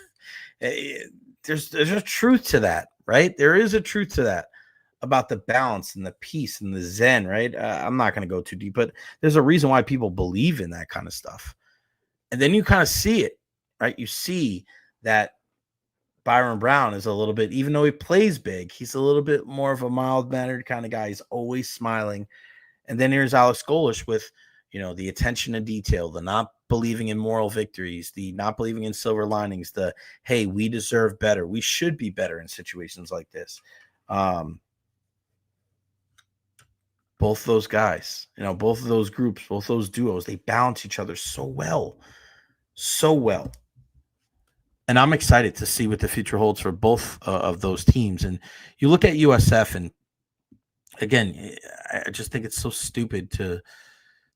there's a truth to that, right? There is a truth to that about the balance and the peace and the zen, right? I'm not going to go too deep, but there's a reason why people believe in that kind of stuff. And then you kind of see it, right? You see that Byron Brown is a little bit, even though he plays big, he's a little bit more of a mild-mannered kind of guy. He's always smiling. And then here's Alex Golesh with, the attention to detail, the not believing in moral victories, the not believing in silver linings, the, hey, we deserve better. We should be better in situations like this. Both those guys, both of those groups, both those duos, they balance each other so well. So well. And I'm excited to see what the future holds for both of those teams. And you look at USF, and again, I just think it's so stupid to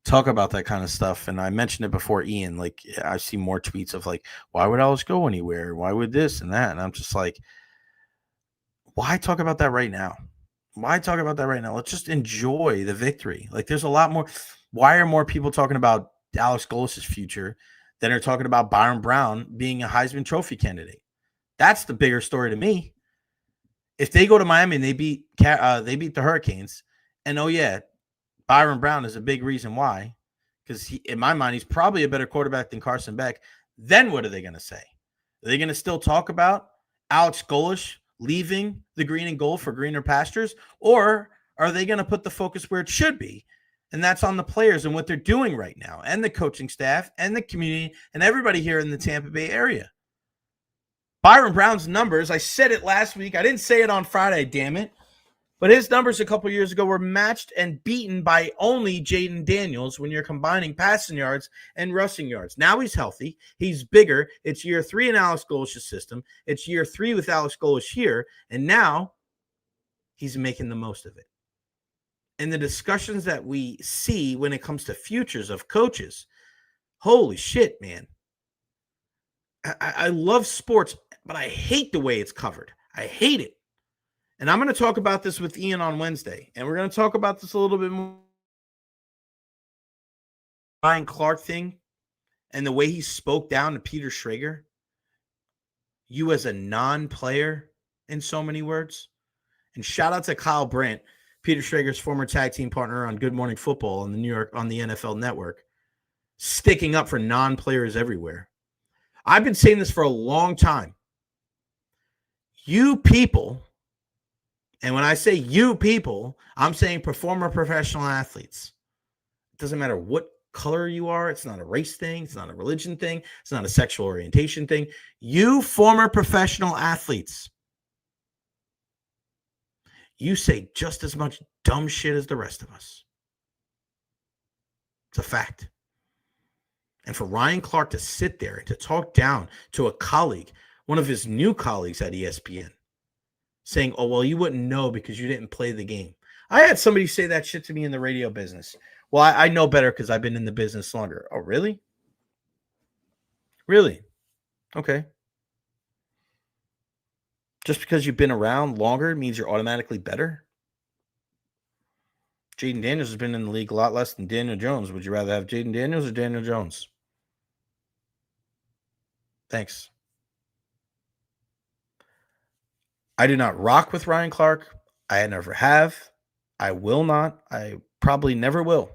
talk about that kind of stuff. And I mentioned it before, Ian, like I see more tweets of like, why would Alice go anywhere? Why would this and that? And I'm just like, why talk about that right now? Why talk about that right now? Let's just enjoy the victory. Like there's a lot more. Why are more people talking about Alex Golesh's future than are talking about Byron Brown being a Heisman Trophy candidate? That's the bigger story to me. If they go to Miami and they beat the Hurricanes And oh yeah, Byron Brown is a big reason why, because in my mind, he's probably a better quarterback than Carson Beck. Then what are they going to say? Are they going to still talk about Alex Golesh leaving the green and gold for greener pastures? Or are they going to put the focus where it should be? And that's on the players and what they're doing right now, and the coaching staff and the community and everybody here in the Tampa Bay area. Byron Brown's numbers, I said it last week. I didn't say it on Friday, damn it. But his numbers a couple years ago were matched and beaten by only Jaden Daniels when you're combining passing yards and rushing yards. Now he's healthy. He's bigger. It's year 3 in Alex Golesh's system. It's year 3 with Alex Golesh here. And now he's making the most of it. And the discussions that we see when it comes to futures of coaches, holy shit, man. I love sports, but I hate the way it's covered. I hate it. And I'm going to talk about this with Ian on Wednesday. And we're going to talk about this a little bit more. Ryan Clark thing and the way he spoke down to Peter Schrager. You as a non-player, in so many words. And shout out to Kyle Brandt, Peter Schrager's former tag team partner on Good Morning Football on the NFL Network, sticking up for non-players everywhere. I've been saying this for a long time. You people, and when I say you people, I'm saying former professional athletes. It doesn't matter what color you are. It's not a race thing. It's not a religion thing. It's not a sexual orientation thing. You former professional athletes, you say just as much dumb shit as the rest of us. It's a fact. And for Ryan Clark to sit there and to talk down to a colleague, one of his new colleagues at ESPN, saying, oh, well, you wouldn't know because you didn't play the game. I had somebody say that shit to me in the radio business. Well, I know better because I've been in the business longer. Oh, really? Really? Okay. Just because you've been around longer means you're automatically better? Jaden Daniels has been in the league a lot less than Daniel Jones. Would you rather have Jaden Daniels or Daniel Jones? Thanks. I do not rock with Ryan Clark. I never have. I will not. I probably never will.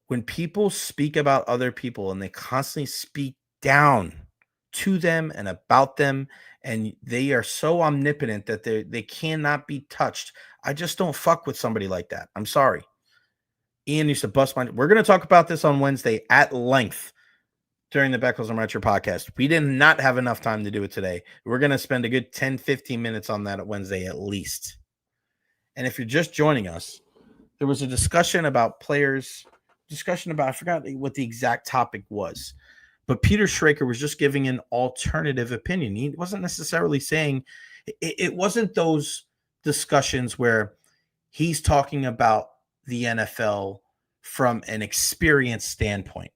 When people speak about other people and they constantly speak down to them and about them, and they are so omnipotent that they cannot be touched, I just don't fuck with somebody like that. I'm sorry. Ian used to bust my... We're going to talk about this on Wednesday at length during the Beckles and Recher podcast. We did not have enough time to do it today. We're going to spend a good 10, 15 minutes on that at Wednesday at least. And if you're just joining us, there was a discussion about players, I forgot what the exact topic was, but Peter Schrager was just giving an alternative opinion. He wasn't necessarily saying, it wasn't those discussions where he's talking about the NFL from an experience standpoint.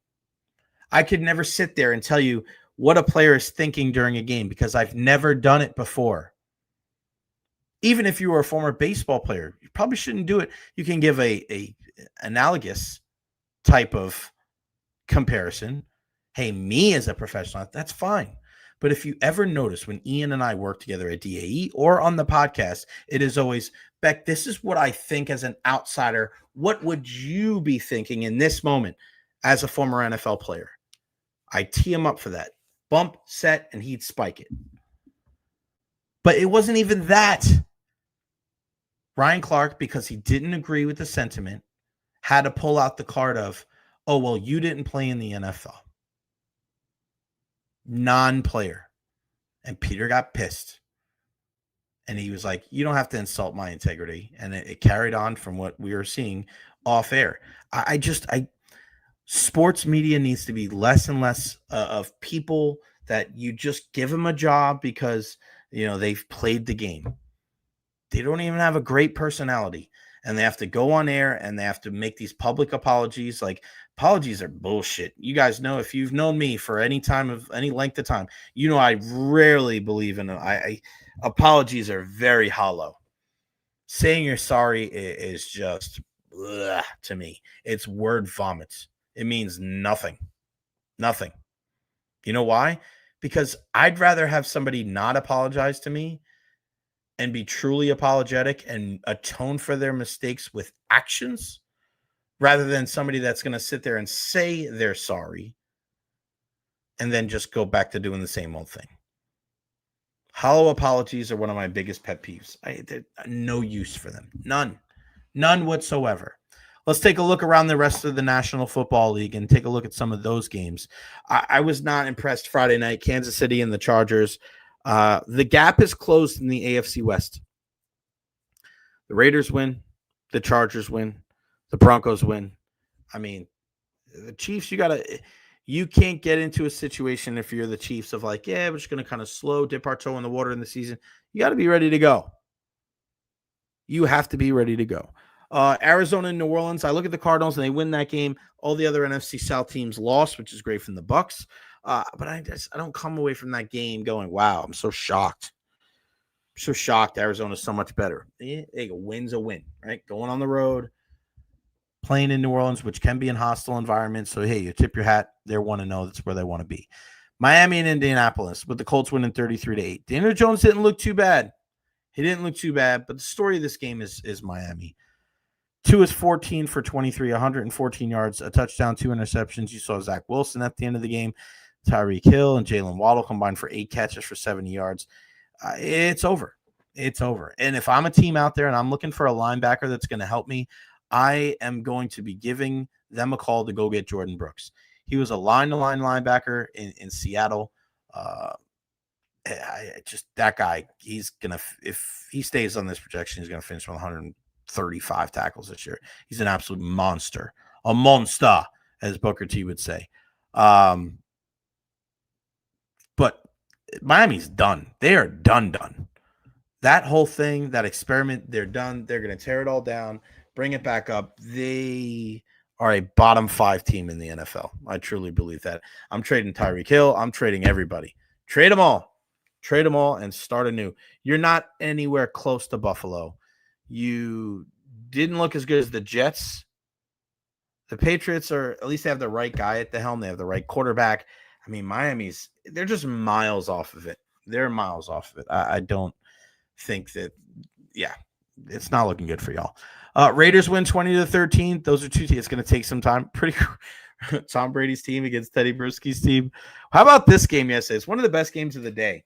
I could never sit there and tell you what a player is thinking during a game because I've never done it before. Even if you were a former baseball player, you probably shouldn't do it. You can give a analogous type of comparison. Hey, me as a professional, that's fine. But if you ever notice when Ian and I work together at DAE or on the podcast, it is always, Beck, this is what I think as an outsider. What would you be thinking in this moment as a former NFL player? I tee him up for that. Bump, set, and he'd spike it. But it wasn't even that. Ryan Clark, because he didn't agree with the sentiment, had to pull out the card of, oh, well, you didn't play in the NFL. Non-player. And Peter got pissed. And he was like, you don't have to insult my integrity. And it carried on from what we were seeing off air. Sports media needs to be less and less of people that you just give them a job because, they've played the game. They don't even have a great personality, and they have to go on air and they have to make these public apologies. Like, apologies are bullshit. You guys know, if you've known me for any time of any length of time, I rarely believe in apologies are very hollow. Saying you're sorry is just to me. It's word vomit. It means nothing. Nothing. You know why? Because I'd rather have somebody not apologize to me and be truly apologetic and atone for their mistakes with actions rather than somebody that's going to sit there and say they're sorry and then just go back to doing the same old thing. Hollow apologies are one of my biggest pet peeves. They're no use for them. None whatsoever. Let's take a look around the rest of the National Football League and take a look at some of those games. I was not impressed Friday night. Kansas City and the Chargers. The gap is closed in the AFC West. The Raiders win. The Chargers win. The Broncos win. I mean, the Chiefs, you can't get into a situation if you're the Chiefs of like, yeah, we're just going to kind of slow dip our toe in the water in the season. You got to be ready to go. You have to be ready to go. Arizona and New Orleans, I look at the Cardinals and they win that game. All the other NFC South teams lost, which is great from the Bucs. But I don't come away from that game going, wow, I'm so shocked. I'm so shocked Arizona's so much better. A win's a win, right? Going on the road, playing in New Orleans, which can be in hostile environments. So, hey, you tip your hat. They're 1-0. That's where they want to be. Miami and Indianapolis with the Colts winning 33-8. Daniel Jones didn't look too bad. He didn't look too bad, but the story of this game is Miami. 2 is 14 for 23, 114 yards, a touchdown, 2 interceptions. You saw Zach Wilson at the end of the game. Tyreek Hill and Jalen Waddle combined for 8 catches for 70 yards. It's over. It's over. And if I'm a team out there and I'm looking for a linebacker that's going to help me, I am going to be giving them a call to go get Jordan Brooks. He was a line-to-line linebacker in Seattle. That guy, he's going to, if he stays on this projection, he's going to finish with 135 tackles this year. He's an absolute monster. A monster, as Booker T would say. But Miami's done. They are done. That whole thing, that experiment, they're done. They're going to tear it all down, bring it back up. They are a bottom 5 team in the NFL. I truly believe that. I'm trading Tyreek Hill. I'm trading everybody. Trade them all. Trade them all and start anew. You're not anywhere close to Buffalo. You didn't look as good as the Jets. The Patriots are, at least they have the right guy at the helm. They have the right quarterback. I mean, they're just miles off of it. They're miles off of it. I don't think that, it's not looking good for y'all. Raiders win 20-13. Those are two teams. It's going to take some time. Pretty Tom Brady's team against Teddy Bruschi's team. How about this game yesterday? It's one of the best games of the day.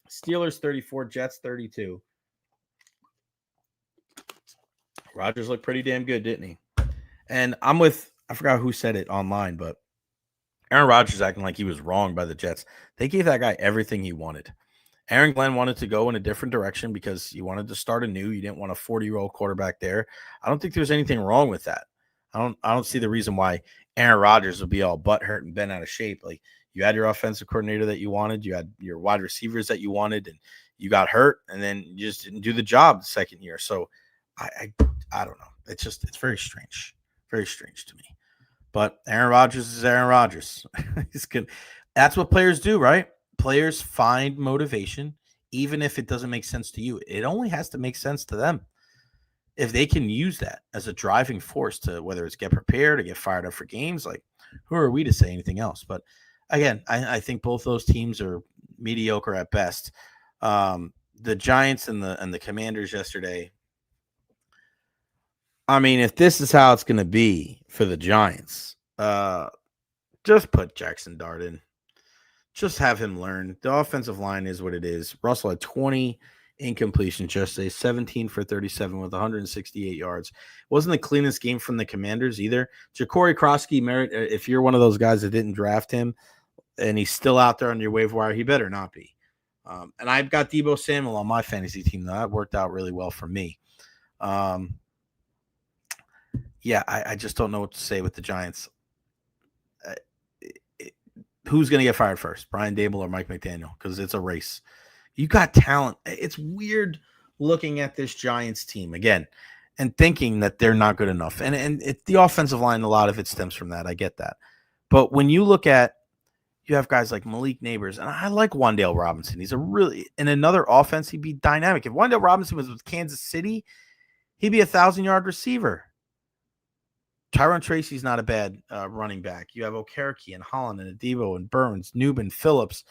Steelers 34, Jets 32. Rodgers looked pretty damn good, didn't he? And I forgot who said it online, but Aaron Rodgers acting like he was wrong by the Jets. They gave that guy everything he wanted. Aaron Glenn wanted to go in a different direction because he wanted to start anew. You didn't want a 40-year-old quarterback there. I don't think there's anything wrong with that. I don't see the reason why Aaron Rodgers would be all butthurt and bent out of shape. Like, you had your offensive coordinator that you wanted, you had your wide receivers that you wanted, and you got hurt, and then you just didn't do the job the second year. So I don't know. It's very strange. Very strange to me. But Aaron Rodgers is Aaron Rodgers. He's good. That's what players do, right? Players find motivation, even if it doesn't make sense to you. It only has to make sense to them. If they can use that as a driving force to, whether it's get prepared or get fired up for games, like, who are we to say anything else? But again, I think both those teams are mediocre at best. The Giants and the Commanders yesterday. I mean, if this is how it's going to be for the Giants, just put Jackson Dart in. Just have him learn. The offensive line is what it is. Russell had 20 incompletions yesterday, 17 for 37 with 168 yards. Wasn't the cleanest game from the Commanders either. Ja'Cory Krosky, if you're one of those guys that didn't draft him and he's still out there on your waiver wire, he better not be. And I've got Deebo Samuel on my fantasy team, though. That worked out really well for me. I just don't know what to say with the Giants. Who's going to get fired first, Brian Dable or Mike McDaniel? Because it's a race. You got talent. It's weird looking at this Giants team again and thinking that they're not good enough. And the offensive line, a lot of it stems from that. I get that. But when you look at, you have guys like Malik Neighbors, and I like Wan'Dale Robinson. He's in another offense, he'd be dynamic. If Wan'Dale Robinson was with Kansas City, he'd be a 1,000-yard receiver. Tyrone Tracy's not a bad running back. You have Okereke and Holland and Adebo and Burns, Newman, Phillips.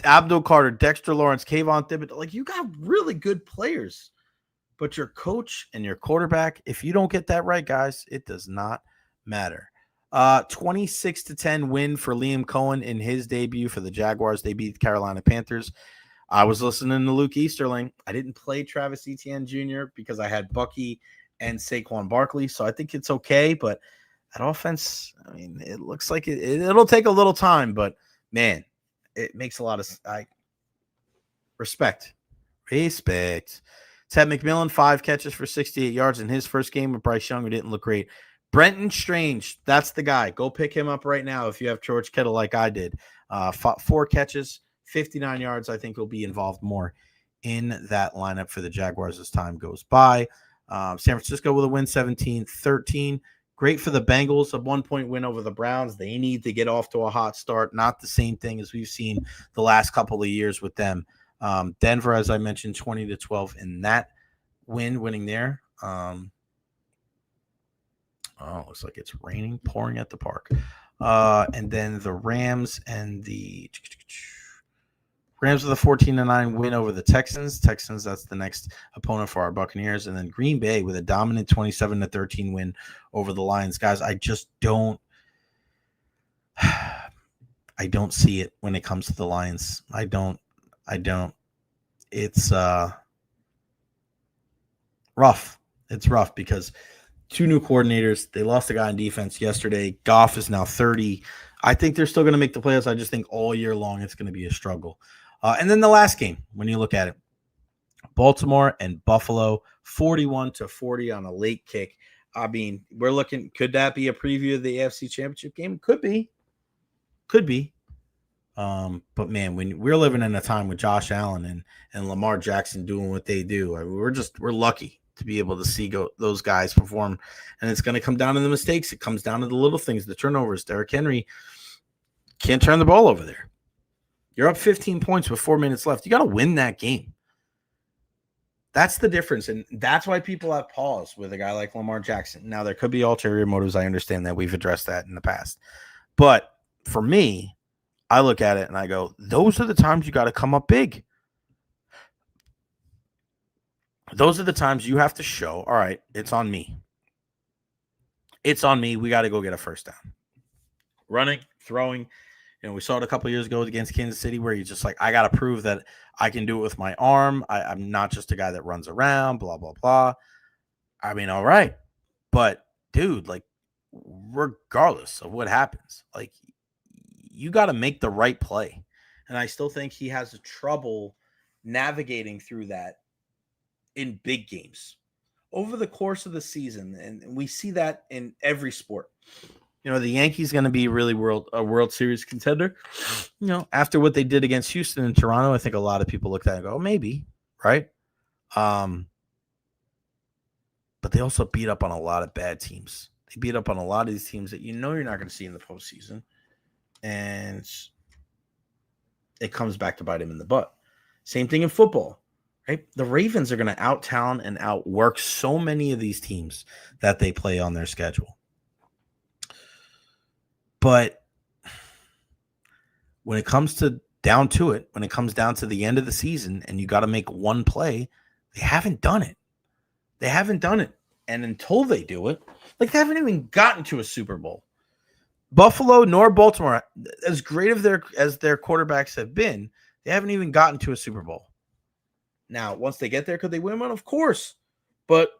Abdul Carter, Dexter Lawrence, Kayvon Thibodeau. Like, you got really good players. But your coach and your quarterback, if you don't get that right, guys, it does not matter. 26-10 win for Liam Cohen in his debut for the Jaguars. They beat the Carolina Panthers. I was listening to Luke Easterling. I didn't play Travis Etienne Jr. because I had Bucky and Saquon Barkley, so I think it's okay. But that offense, I mean, it looks like it'll take a little time, but, man, it makes a lot of respect. Ted McMillan, 5 catches for 68 yards in his first game with Bryce Young, who didn't look great. Brenton Strange, that's the guy. Go pick him up right now if you have George Kittle like I did. 4 catches, 59 yards. I think he'll be involved more in that lineup for the Jaguars as time goes by. San Francisco with a win, 17-13. Great for the Bengals, a 1-point win over the Browns. They need to get off to a hot start. Not the same thing as we've seen the last couple of years with them. Denver, as I mentioned, 20-12 in that winning there. Looks like it's raining, pouring at the park. And then the Rams with a 14-9 win over the Texans. That's the next opponent for our Buccaneers. And then Green Bay with a dominant 27-13 win over the Lions. Guys, I just don't see it when it comes to the Lions. I don't. It's rough. It's rough because 2 new coordinators. They lost a guy on defense yesterday. Goff is now 30. I think they're still going to make the playoffs. I just think all year long it's going to be a struggle. And then the last game, when you look at it, Baltimore and Buffalo, 41-40 on a late kick. I mean, we're looking. Could that be a preview of the AFC Championship game? Could be. But man, when we're living in a time with Josh Allen and Lamar Jackson doing what they do, we're lucky to be able to see those guys perform. And it's going to come down to the mistakes. It comes down to the little things, the turnovers. Derrick Henry can't turn the ball over there. You're up 15 points with 4 minutes left. You got to win that game. That's the difference. And that's why people have pause with a guy like Lamar Jackson. Now, there could be ulterior motives. I understand that. We've addressed that in the past. But for me, I look at it and I go, those are the times you got to come up big. Those are the times you have to show, all right, it's on me. It's on me. We got to go get a first down. Running, throwing. We saw it a couple of years ago against Kansas City where you're just like, I got to prove that I can do it with my arm. I'm not just a guy that runs around, blah, blah, blah. I mean, all right. But, dude, like, regardless of what happens, like, you got to make the right play. And I still think he has trouble navigating through that in big games over the course of the season. And we see that in every sport. The Yankees going to be really a World Series contender. After what they did against Houston and Toronto, I think a lot of people look at it and go, maybe, right? But they also beat up on a lot of bad teams. They beat up on a lot of these teams that you're not going to see in the postseason. And it comes back to bite him in the butt. Same thing in football, right? The Ravens are going to out-talent and outwork so many of these teams that they play on their schedule. But when it comes down to it, when it comes down to the end of the season and you got to make one play, they haven't done it. And until they do it, like they haven't even gotten to a Super Bowl. Buffalo nor Baltimore, as great as their quarterbacks have been, they haven't even gotten to a Super Bowl. Now, once they get there, could they win one? Of course. But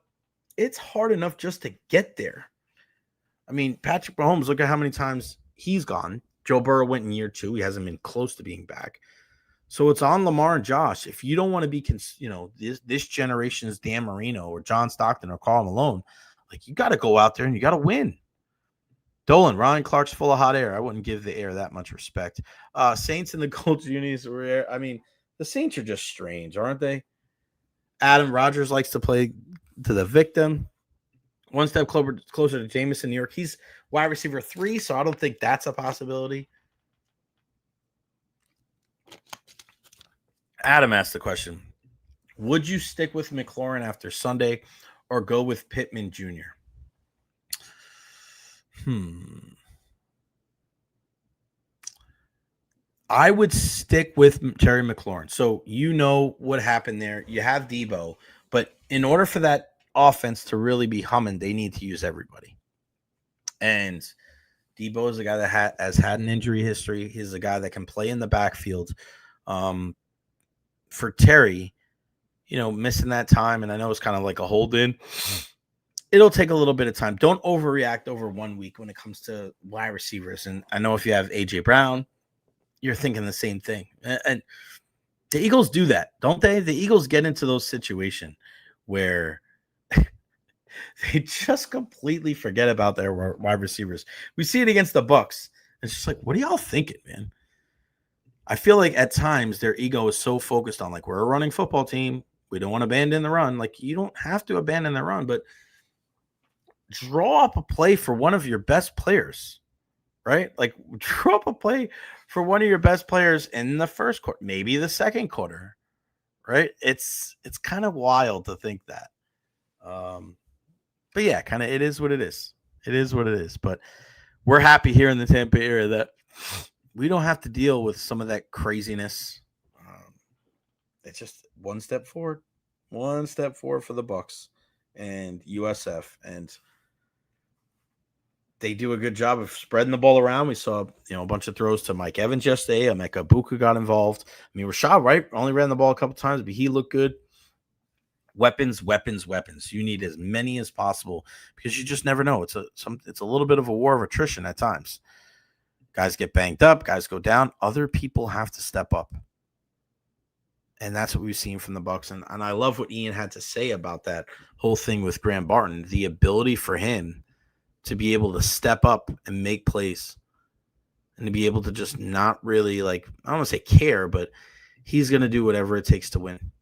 it's hard enough just to get there. I mean, Patrick Mahomes, look at how many times he's gone. Joe Burrow went in year 2. He hasn't been close to being back. So it's on Lamar and Josh. If you don't want to be, this generation's Dan Marino or John Stockton or Karl Malone, like you got to go out there and you got to win. Dolan, Ryan Clark's full of hot air. I wouldn't give the air that much respect. Saints and the Colts unis were, I mean, the Saints are just strange, aren't they? Adam Rodgers likes to play to the victim. One step closer to Jameson, New York. He's wide receiver 3, so I don't think that's a possibility. Adam asked the question, would you stick with McLaurin after Sunday or go with Pittman Jr.? I would stick with Terry McLaurin. So you know what happened there. You have Debo, but in order for that offense to really be humming, they need to use everybody. And Debo is a guy that has had an injury history. He's a guy that can play in the backfield. For Terry, missing that time, and I know it's kind of like a hold in. It'll take a little bit of time. Don't overreact over 1 week when it comes to wide receivers. And I know if you have A.J. Brown, you're thinking the same thing. And the Eagles do that, don't they? The Eagles get into those situations where they just completely forget about their wide receivers. We see it against the Bucs. It's just like, what are y'all thinking, man? I feel like at times their ego is so focused on, like, we're a running football team. We don't want to abandon the run. Like, you don't have to abandon the run, but draw up a play for one of your best players, right? Like, draw up a play for one of your best players in the first quarter, maybe the second quarter, right? It's kind of wild to think that. But yeah, kind of it is what it is. It is what it is. But we're happy here in the Tampa area that we don't have to deal with some of that craziness. It's just one step forward for the Bucs and USF, and they do a good job of spreading the ball around. We saw, a bunch of throws to Mike Evans yesterday. Emeka Buka got involved. I mean, Rashad Wright only ran the ball a couple times, but he looked good. Weapons. You need as many as possible because you just never know. It's a little bit of a war of attrition at times. Guys get banged up. Guys go down. Other people have to step up. And that's what we've seen from the Bucs. And I love what Ian had to say about that whole thing with Graham Barton, the ability for him to be able to step up and make plays and to be able to just not really, like, I don't want to say care, but he's going to do whatever it takes to win.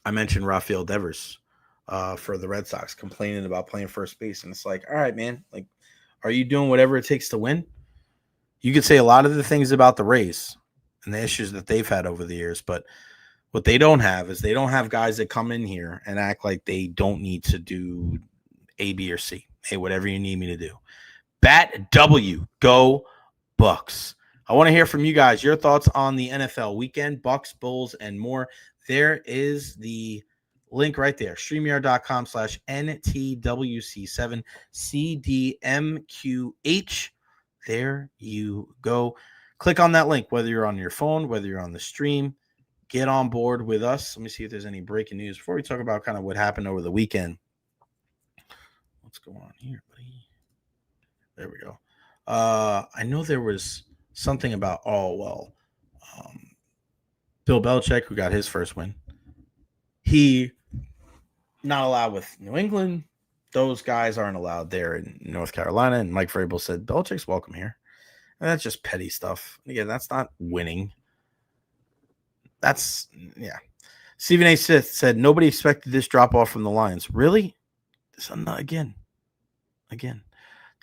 I mentioned Rafael Devers for the Red Sox complaining about playing first base. And it's like, all right, man, like, are you doing whatever it takes to win? You could say a lot of the things about the Rays and the issues that they've had over the years, but what they don't have is they don't have guys that come in here and act like they don't need to do A, B, or C. Hey, whatever you need me to do. Bat W, go Bucs. I want to hear from you guys, your thoughts on the NFL weekend, Bucs, Bulls, and more. There is the link right there, StreamYard.com/NTWC7CDMQH. There you go. Click on that link, whether you're on your phone, whether you're on the stream. Get on board with us. Let me see if there's any breaking news before we talk about kind of what happened over the weekend. What's going on here, buddy? There we go. I know there was something about, Bill Belichick, who got his first win. He not allowed with New England. Those guys aren't allowed there in North Carolina. And Mike Vrabel said, Belichick's welcome here. And that's just petty stuff. Again, that's not winning. That's, yeah. Stephen A. Smith said, nobody expected this drop-off from the Lions. Really? Again. Did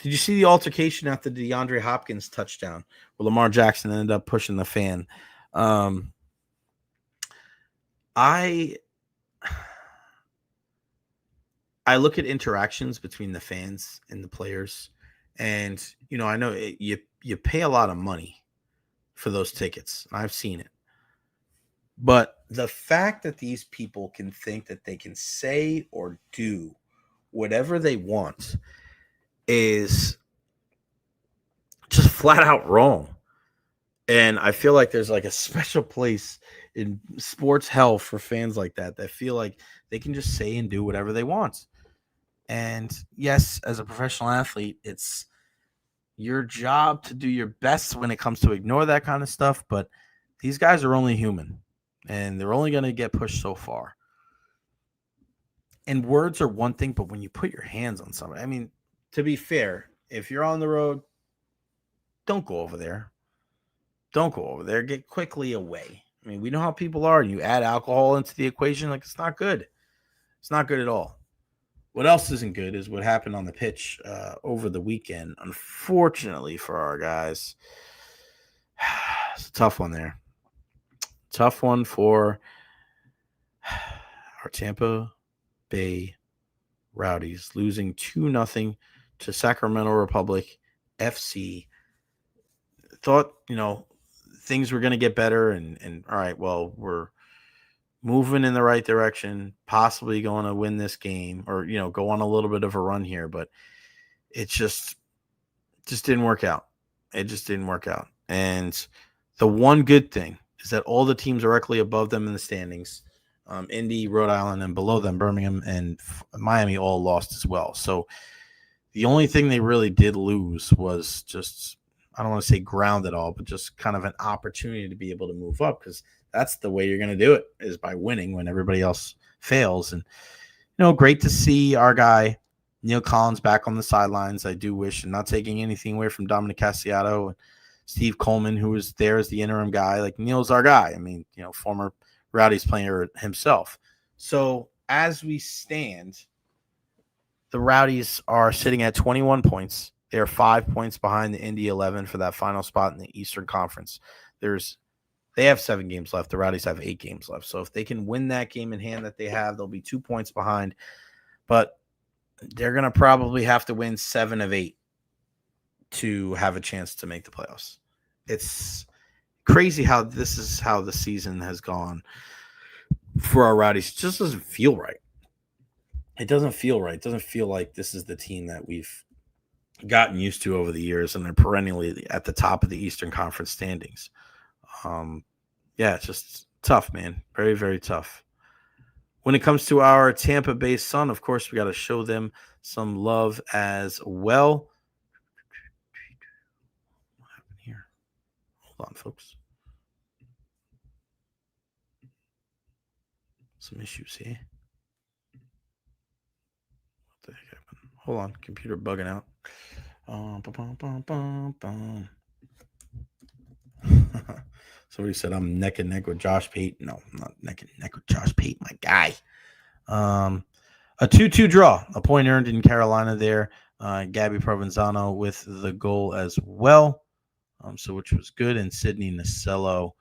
you see the altercation after the DeAndre Hopkins touchdown where Lamar Jackson ended up pushing the fan? I look at interactions between the fans and the players, and I know you pay a lot of money for those tickets. I've seen it, but the fact that these people can think that they can say or do whatever they want is just flat out wrong. And I feel like there's like a special place in sports hell for fans like that feel like they can just say and do whatever they want. And yes, as a professional athlete, it's your job to do your best when it comes to ignore that kind of stuff. But these guys are only human and they're only going to get pushed so far. And words are one thing, but when you put your hands on somebody, I mean, to be fair, if you're on the road, don't go over there. Get quickly away. I mean, we know how people are, and you add alcohol into the equation, like, it's not good. It's not good at all. What else isn't good is what happened on the pitch over the weekend. Unfortunately for our guys, it's a tough one there. Tough one for our Tampa Bay Rowdies, losing 2-0 to Sacramento Republic FC. Thought, things were going to get better. And all right, well, we're moving in the right direction, possibly going to win this game or, go on a little bit of a run here. But it just didn't work out. It just didn't work out. And the one good thing is that all the teams directly above them in the standings, Indy, Rhode Island, and below them, Birmingham and Miami all lost as well. So the only thing they really did lose was just, I don't want to say ground at all, but just kind of an opportunity to be able to move up, because that's the way you're going to do it, is by winning when everybody else fails. And, great to see our guy Neil Collins back on the sidelines. I do wish, and not taking anything away from Dominic Casciato and Steve Coleman, who was there as the interim guy. Like, Neil's our guy. I mean, former Rowdies player himself. So as we stand, the Rowdies are sitting at 21 points. They are 5 points behind the Indy 11 for that final spot in the Eastern Conference. They have 7 games left. The Rowdies have 8 games left. So if they can win that game in hand that they have, they'll be 2 points behind. But they're going to probably have to win 7 of 8 to have a chance to make the playoffs. It's crazy how this is how the season has gone for our Rowdies. It just doesn't feel right. It doesn't feel right. It doesn't feel like this is the team that we've gotten used to over the years, and they're perennially at the top of the Eastern Conference standings. It's just tough, man. Very, very tough. When it comes to our Tampa-based Sun, of course, we got to show them some love as well. What happened here? Hold on, folks. Some issues here. What the heck happened? Hold on, computer bugging out. Somebody said I'm neck and neck with Josh Pate. No, I'm not neck and neck with Josh Pate, my guy. A 2-2 draw, a point earned in Carolina there. Gabby Provenzano with the goal as well, which was good. And Sydney Nacello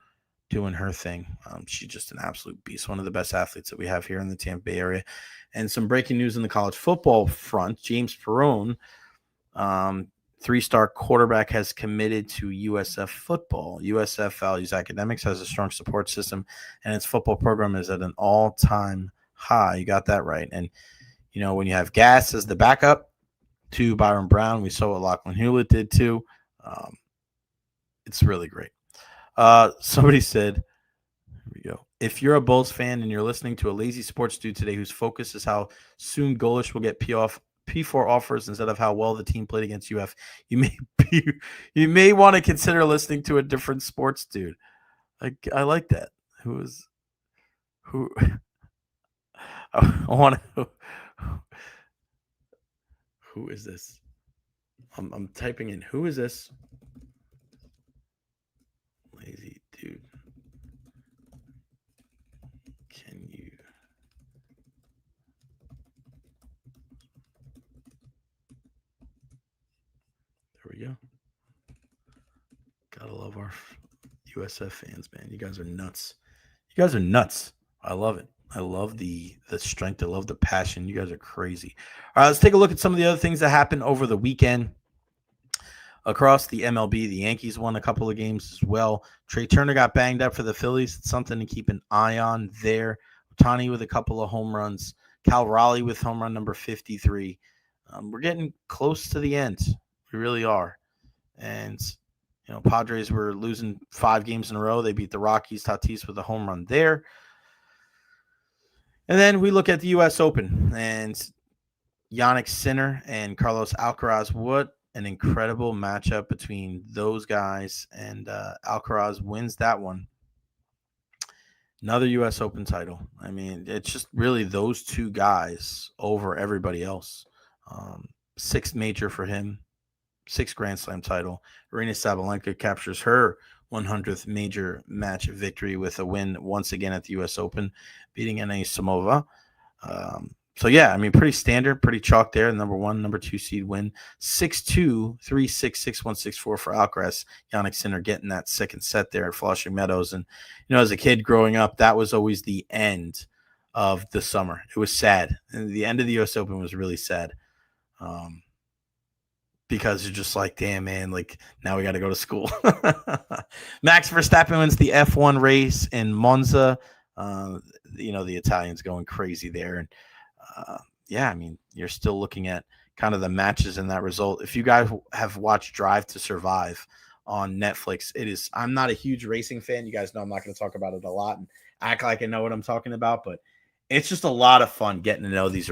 doing her thing. She's just an absolute beast, one of the best athletes that we have here in the Tampa Bay area. And some breaking news in the college football front. James Perrone, 3-star quarterback, has committed to USF football. USF values academics, has a strong support system, and its football program is at an all-time high. You got that right. And, when you have Gass as the backup to Byron Brown, we saw what Lachlan Hewlett did too. It's really great. Somebody said, here we go. If you're a Bulls fan and you're listening to a lazy sports dude today whose focus is how soon Golish will get P4 offers instead of how well the team played against UF, you may want to consider listening to a different sports dude. I like that. Who I want to. Who is this? I'm typing in. Who is this? Lazy dude. Can you? There we go. Gotta love our USF fans, man. You guys are nuts. You guys are nuts. I love it. I love the strength. I love the passion. You guys are crazy. All right, let's take a look at some of the other things that happened over the weekend. Across the MLB, the Yankees won a couple of games as well. Trey Turner got banged up for the Phillies. It's something to keep an eye on there. Ohtani with a couple of home runs. Cal Raleigh with home run number 53. We're getting close to the end. We really are. And, Padres were losing 5 games in a row. They beat the Rockies. Tatis with a home run there. And then we look at the U.S. Open. And Jannik Sinner and Carlos Alcaraz. What an incredible matchup between those guys. And Alcaraz wins that one. Another U.S. Open title. I mean, it's just really those two guys over everybody else. 6th major for him. 6th Grand Slam title. Aryna Sabalenka captures her 100th major match victory with a win once again at the U.S. Open, beating Anna Samova. Pretty standard, pretty chalk there. Number 1, number 2 seed win. 6-2, 3-6, 6-1, 6-4 for Alcaraz. Jannik Sinner getting that second set there at Flushing Meadows. And, as a kid growing up, that was always the end of the summer. It was sad. And the end of the U.S. Open was really sad. because you're just like, damn, man, like now we got to go to school. Max Verstappen wins the F1 race in Monza. The Italians going crazy there. And I mean, you're still looking at kind of the matches in that result. If you guys have watched Drive to Survive on Netflix, I'm not a huge racing fan. You guys know I'm not going to talk about it a lot and act like I know what I'm talking about, but it's just a lot of fun getting to know these,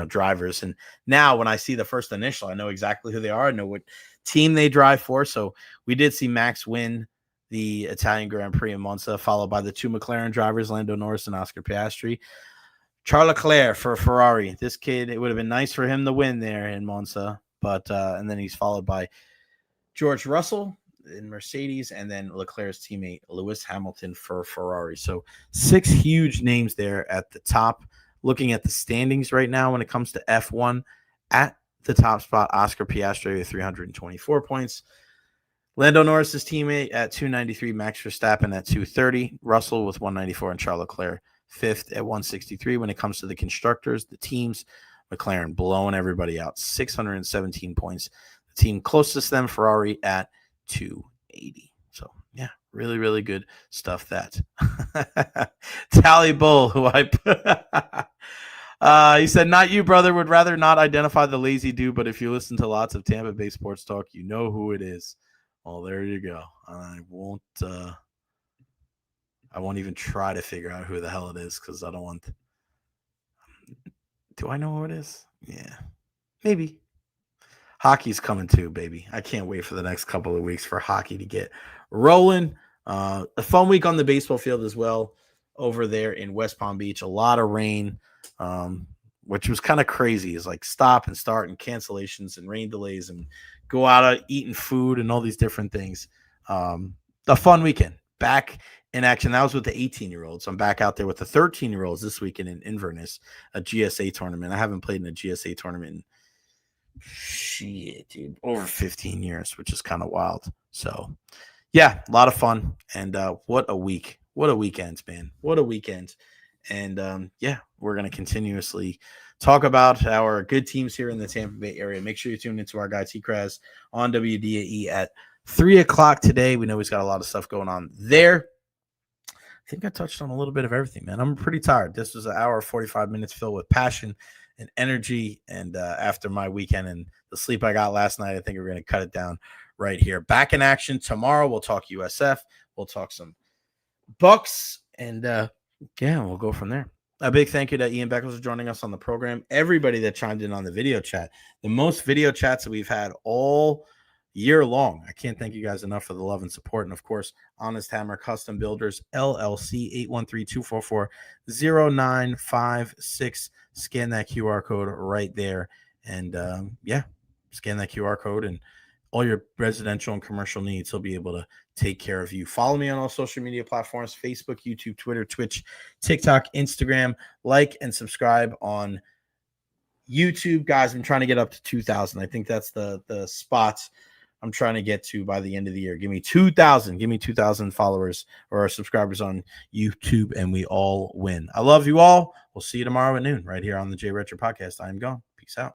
drivers. And now when I see the first initial, I know exactly who they are. I know what team they drive for. So we did see Max win the Italian Grand Prix in Monza, followed by the two McLaren drivers, Lando Norris and Oscar Piastri. Charles Leclerc for Ferrari. This kid, it would have been nice for him to win there in Monza, but and then he's followed by George Russell in Mercedes, and then Leclerc's teammate Lewis Hamilton for Ferrari. So 6 huge names there at the top. Looking at the standings right now when it comes to F1, at the top spot, Oscar Piastri with 324 points. Lando Norris's teammate at 293, Max Verstappen at 230, Russell with 194, and Charles Leclerc 5th at 163. When it comes to the constructors, the teams, McLaren blowing everybody out, 617 points. The team closest to them, Ferrari, at 280. So yeah, really, really good stuff. That Tally Bull, who he said, not you, brother, would rather not identify the lazy dude, but if you listen to lots of Tampa Bay sports talk, you know who it is. Well, there you go. I won't even try to figure out who the hell it is, because I don't want. Do I know who it is? Yeah, maybe. Hockey's coming too, baby. I can't wait for the next couple of weeks for hockey to get rolling. A fun week on the baseball field as well over there in West Palm Beach. A lot of rain, which was kind of crazy. It's like stop and start and cancellations and rain delays and go out eating food and all these different things. A fun weekend. Back in action. That was with the 18-year-olds. I'm back out there with the 13-year-olds this weekend in Inverness, a GSA tournament. I haven't played in a GSA tournament in over 15 years, which is kind of wild. So yeah, a lot of fun. And what a week. What a weekend, man. What a weekend. And we're going to continuously talk about our good teams here in the Tampa Bay area. Make sure you tune into our guy T-Kraz on WDAE at 3 o'clock today. We know he's got a lot of stuff going on there. I think I touched on a little bit of everything, man. I'm pretty tired. This was an hour 45 minutes filled with passion and energy. And after my weekend and the sleep I got last night, I think we're going to cut it down right here. Back in action tomorrow. We'll talk USF. We'll talk some Bucs. And we'll go from there. A big thank you to Ian Beckles for joining us on the program. Everybody that chimed in on the video chat. The most video chats that we've had all year long. I can't thank you guys enough for the love and support. And of course, Honest Hammer Custom Builders, LLC, 813-244-0956. Scan that QR code right there. And scan that QR code and all your residential and commercial needs. He'll be able to take care of you. Follow me on all social media platforms, Facebook, YouTube, Twitter, Twitch, TikTok, Instagram. Like and subscribe on YouTube. Guys, I'm trying to get up to 2,000. I think that's the spots I'm trying to get to by the end of the year. Give me 2,000. Give me 2,000 followers or subscribers on YouTube, and we all win. I love you all. We'll see you tomorrow at noon right here on the Jay Recher Podcast. I am gone. Peace out.